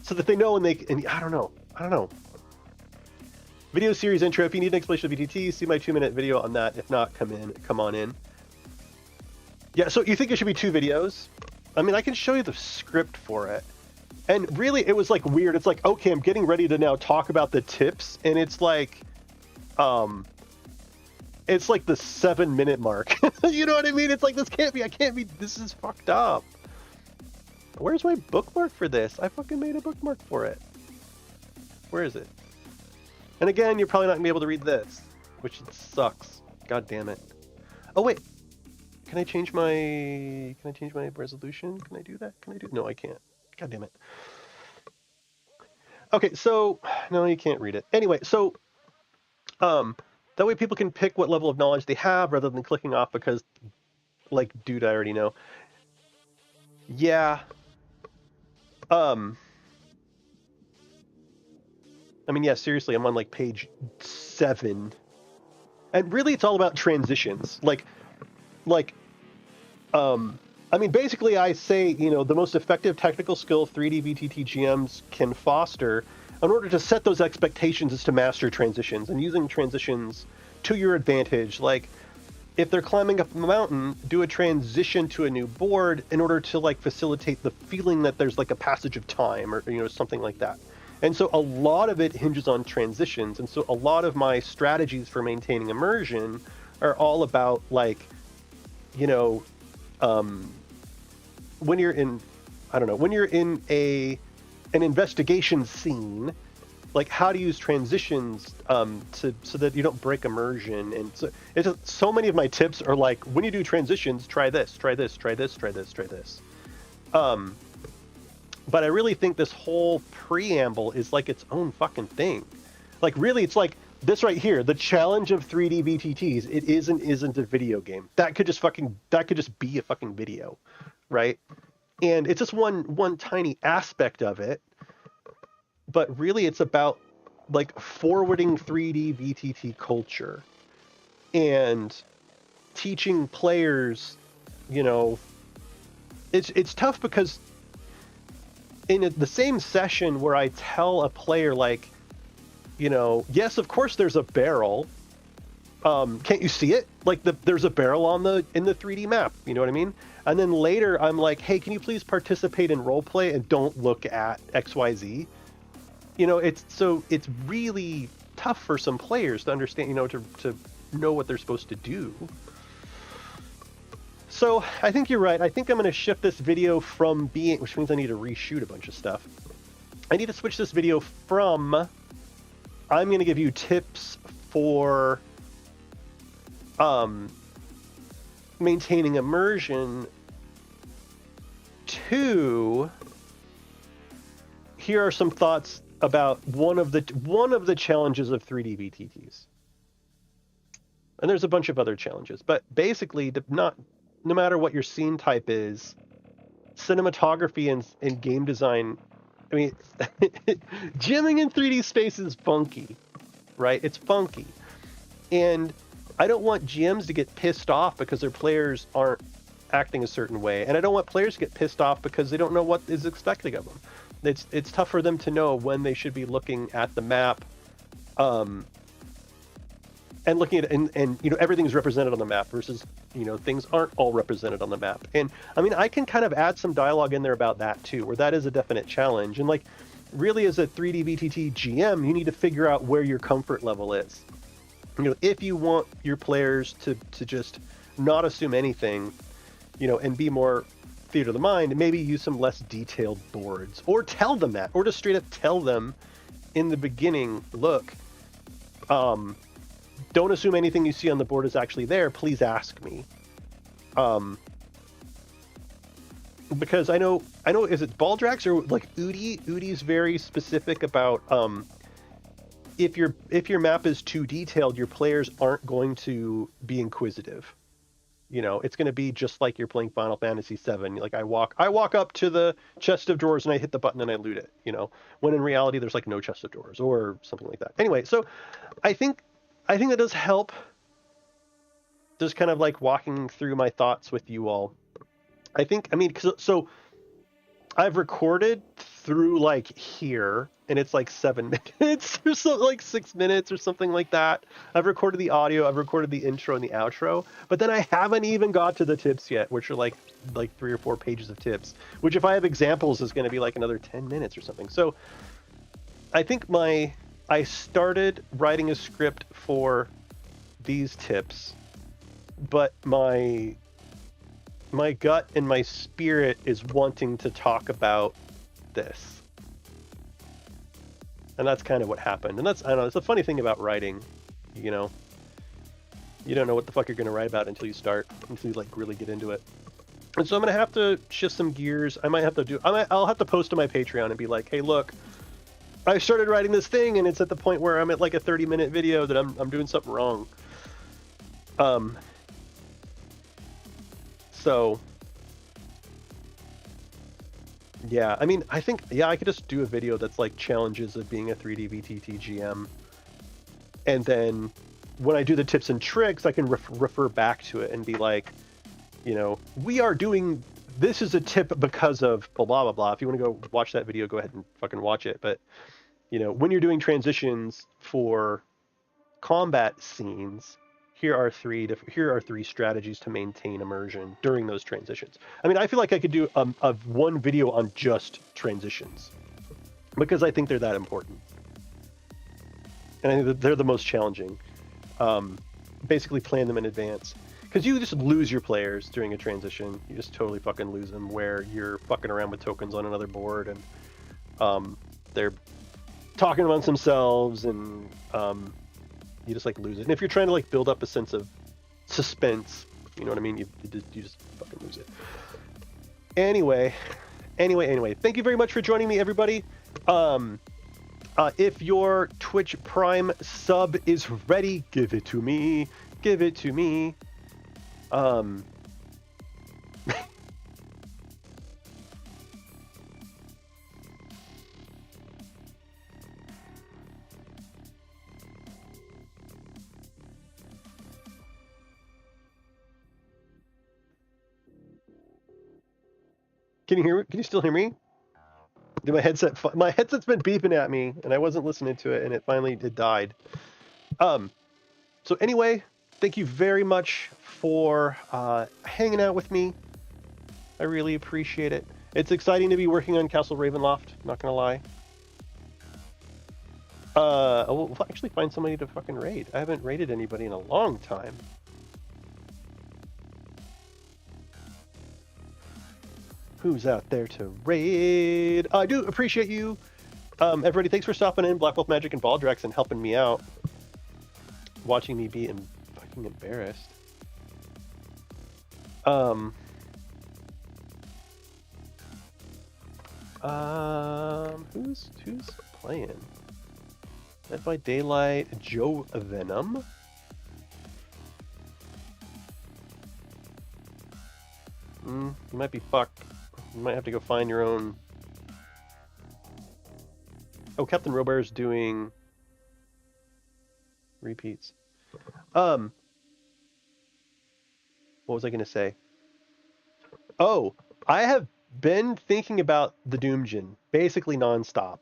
and I don't know. Video series intro. If you need an explanation of VTT, see my 2-minute video on that. If not, come on in. Yeah, so you think it should be 2 videos? I mean, I can show you the script for it. And really, it was like weird. It's like, okay, I'm getting ready to now talk about the tips, and it's like, it's like the 7-minute mark. You know what I mean? It's like, this is fucked up. Where's my bookmark for this? I fucking made a bookmark for it. Where is it? And again, you're probably not gonna be able to read this, which sucks. God damn it. Oh wait, can I change my resolution? Can I do that? No, I can't. God damn it. Okay, so no, you can't read it. Anyway, so that way people can pick what level of knowledge they have rather than clicking off because, like, dude, I already know. Yeah. I mean, yeah, seriously, I'm on, like, page 7. And really, it's all about transitions. I mean, basically, I say, you know, the most effective technical skill 3D VTT GMs can foster in order to set those expectations is to master transitions and using transitions to your advantage. Like, if they're climbing up a mountain, do a transition to a new board in order to, like, facilitate the feeling that there's, like, a passage of time or, you know, something like that. And so a lot of it hinges on transitions. And so a lot of my strategies for maintaining immersion are all about, like, you know, when you're in, I don't know, when you're in an investigation scene, like how to use transitions so that you don't break immersion. And so it's just, so many of my tips are like, when you do transitions, try this, try this, try this, try this, try this. But I really think this whole preamble is like its own fucking thing. Like really, it's like this right here, the challenge of 3D VTTs. It isn't a video game. That could just be a fucking video, right? And it's just one tiny aspect of it. But really, it's about like forwarding 3D VTT culture and teaching players. You know, it's tough because in the same session where I tell a player like, you know, yes, of course there's a barrel. Can't you see it? Like there's a barrel in the 3D map. You know what I mean? And then later I'm like, hey, can you please participate in roleplay and don't look at XYZ? You know, it's really tough for some players to understand, you know, to know what they're supposed to do. So I think you're right. I think I'm going to shift this video from being, which means I need to reshoot a bunch of stuff. I need to switch this video from, I'm going to give you tips for maintaining immersion, to here are some thoughts about one of the challenges of 3D VTTs. And there's a bunch of other challenges, but basically, no matter what your scene type is, cinematography and game design, I mean, jamming in 3D space is funky, right? It's funky. And I don't want GMs to get pissed off because their players aren't acting a certain way. And I don't want players to get pissed off because they don't know what is expected of them. It's tough for them to know when they should be looking at the map, and looking at and you know, everything's represented on the map versus, you know, things aren't all represented on the map. And I mean, I can kind of add some dialogue in there about that too, where that is a definite challenge. And like, really, as a 3D VTT GM, you need to figure out where your comfort level is. You know, if you want your players to just not assume anything, you know, and be more theater of the mind, maybe use some less detailed boards, or tell them that, or just straight up tell them in the beginning, look, don't assume anything you see on the board is actually there. Please ask me. Because I know, is it Baldrax or like Udi? Udi's very specific about, if your map is too detailed, your players aren't going to be inquisitive. You know, it's going to be just like you're playing Final Fantasy VII. Like I walk up to the chest of drawers and I hit the button and I loot it, you know, when in reality there's like no chest of drawers or something like that. Anyway, so I think that does help. Just kind of like walking through my thoughts with you all. I mean, so I've recorded through like here, and it's like 7 minutes or so, like 6 minutes or something like that. I've recorded the audio, I've recorded the intro and the outro, but then I haven't even got to the tips yet, which are like 3 or 4 pages of tips, which if I have examples is going to be like another 10 minutes or something. So I think I started writing a script for these tips, but my gut and my spirit is wanting to talk about this. And that's kind of what happened. And I don't know, it's a funny thing about writing, you know. You don't know what the fuck you're going to write about until you like really get into it. And so I'm going to have to shift some gears. I'll have to post to my Patreon and be like, hey, look, I started writing this thing and it's at the point where I'm at like a 30-minute video that I'm doing something wrong. So yeah, I mean, I think, yeah, I could just do a video that's like challenges of being a 3D VTT GM. And then when I do the tips and tricks, I can refer back to it and be like, you know, this is a tip because of blah, blah, blah, blah. If you want to go watch that video, go ahead and fucking watch it. But, you know, when you're doing transitions for combat scenes, here are three strategies to maintain immersion during those transitions. I mean, I feel like I could do one video on just transitions because I think they're that important. And I think that they're the most challenging. Basically plan them in advance. because you just lose your players during a transition. You just totally fucking lose them where you're fucking around with tokens on another board and they're talking amongst themselves and you just like lose it. And if you're trying to like build up a sense of suspense, you know what I mean? You just fucking lose it. Anyway, thank you very much for joining me, everybody. If your Twitch Prime sub is ready, give it to me. Give it to me. Can you hear me? Can you still hear me? My headset's been beeping at me, and I wasn't listening to it, and it died. So anyway, thank you very much for hanging out with me. I really appreciate it. It's exciting to be working on Castle Ravenloft, not gonna lie. We'll actually find somebody to fucking raid. I haven't raided anybody in a long time. Who's out there to raid? I do appreciate you. Everybody, thanks for stopping in, Black Wolf Magic and Baldrax, and helping me out. Watching me be fucking embarrassed. Who's playing? Dead by Daylight, Joe Venom. You might be fucked. You might have to go find your own. Oh, Captain Robear's doing repeats. What was I going to say? Oh, I have been thinking about the Doomjin basically nonstop.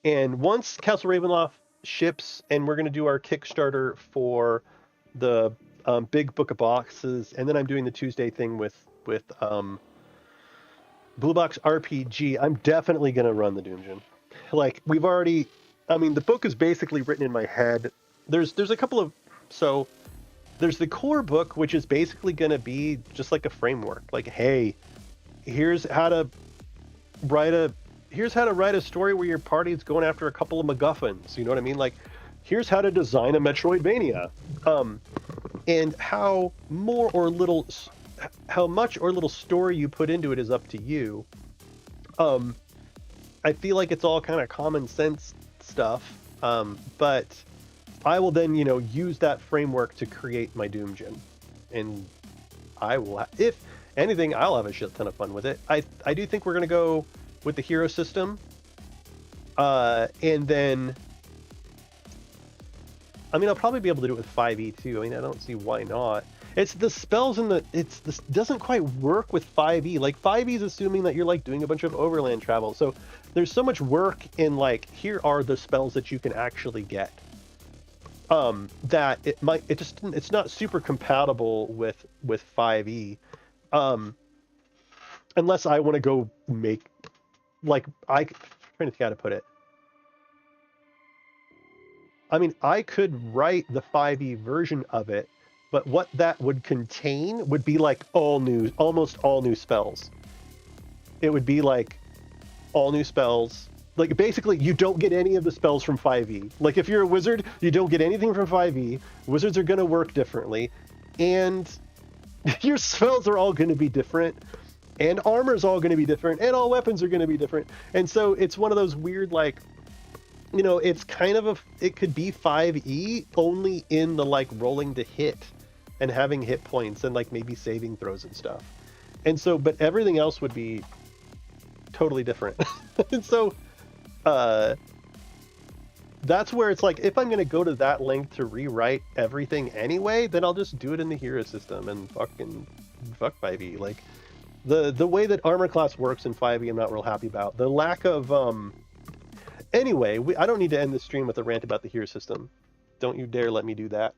And once Castle Ravenloft ships and we're going to do our Kickstarter for the big book of boxes, and then I'm doing the Tuesday thing with Blue Box RPG, I'm definitely going to run the Doomjin. Like, we've already, I mean, the book is basically written in my head. There's a couple of, so there's the core book, which is basically going to be just like a framework. Like, hey, here's how to write a story where your party is going after a couple of MacGuffins. You know what I mean? Like, here's how to design a Metroidvania. And how much or little story you put into it is up to you. I feel like it's all kind of common sense stuff, but I will then, use that framework to create my Doomjin, and I will. If anything, I'll have a shit ton of fun with it. I do think we're gonna go with the hero system, and then, I mean, I'll probably be able to do it with 5e too. I mean, I don't see why not. It's the spells and this doesn't quite work with 5e. Like, 5e is assuming that you're like doing a bunch of overland travel. So there's so much work in like, here are the spells that you can actually get. That it's not super compatible with 5e. Unless I want to go make, like, I'm trying to think how to put it. I mean, I could write the 5e version of it, but what that would contain would be like almost all new spells. It would be like all new spells. Like, basically, you don't get any of the spells from 5e. Like, if you're a wizard, you don't get anything from 5e. Wizards are going to work differently. And your spells are all going to be different. And armor's all going to be different. And all weapons are going to be different. And so it's one of those weird, like, it's kind of it could be 5e only in the, like, rolling to hit and having hit points and, like, maybe saving throws and stuff. And so, but everything else would be totally different. And so, that's where it's like, if I'm going to go to that length to rewrite everything anyway, then I'll just do it in the hero system and fuck 5e. Like, the way that armor class works in 5e, I'm not real happy about. The lack of, anyway, I don't need to end the stream with a rant about the hero system. Don't you dare let me do that.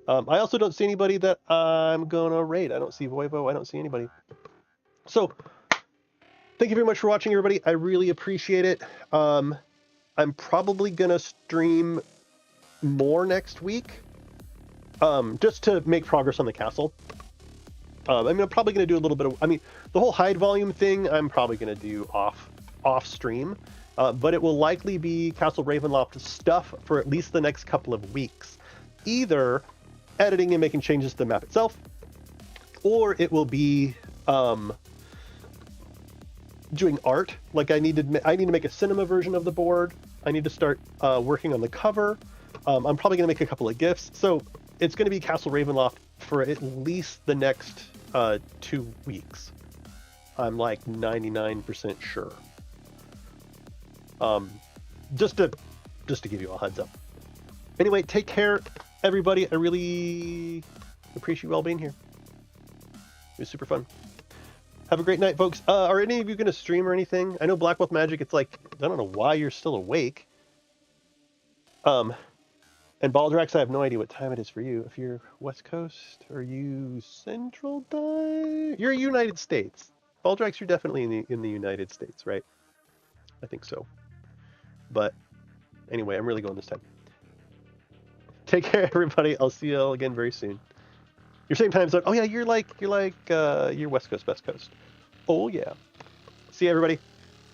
I also don't see anybody that I'm going to raid. I don't see Voivo. I don't see anybody. So, thank you very much for watching, everybody. I really appreciate it. I'm probably going to stream more next week. just to make progress on the castle. I mean, I'm probably going to do a little bit of, I mean, the whole hide volume thing, I'm probably going to do off stream, but it will likely be Castle Ravenloft stuff for at least the next couple of weeks. Either editing and making changes to the map itself, or it will be doing art. Like I need to make a cinema version of the board. I need to start working on the cover. I'm probably going to make a couple of GIFs. So it's going to be Castle Ravenloft for at least the next 2 weeks. I'm like 99% sure. Just to give you a heads up. Anyway, take care, everybody. I really appreciate you all being here. It was super fun. Have a great night, folks. Are any of you going to stream or anything? I know Black Wolf Magic, it's like, I don't know why you're still awake. And Baldrax, I have no idea what time it is for you. If you're West Coast, are you Central Time? You're United States. Baldrax, you're definitely in the United States, right? I think so. But anyway, I'm really going this time. Take care, everybody. I'll see you all again very soon. Your same time zone. Oh yeah, you're West Coast, Best Coast. Oh yeah. See you, everybody.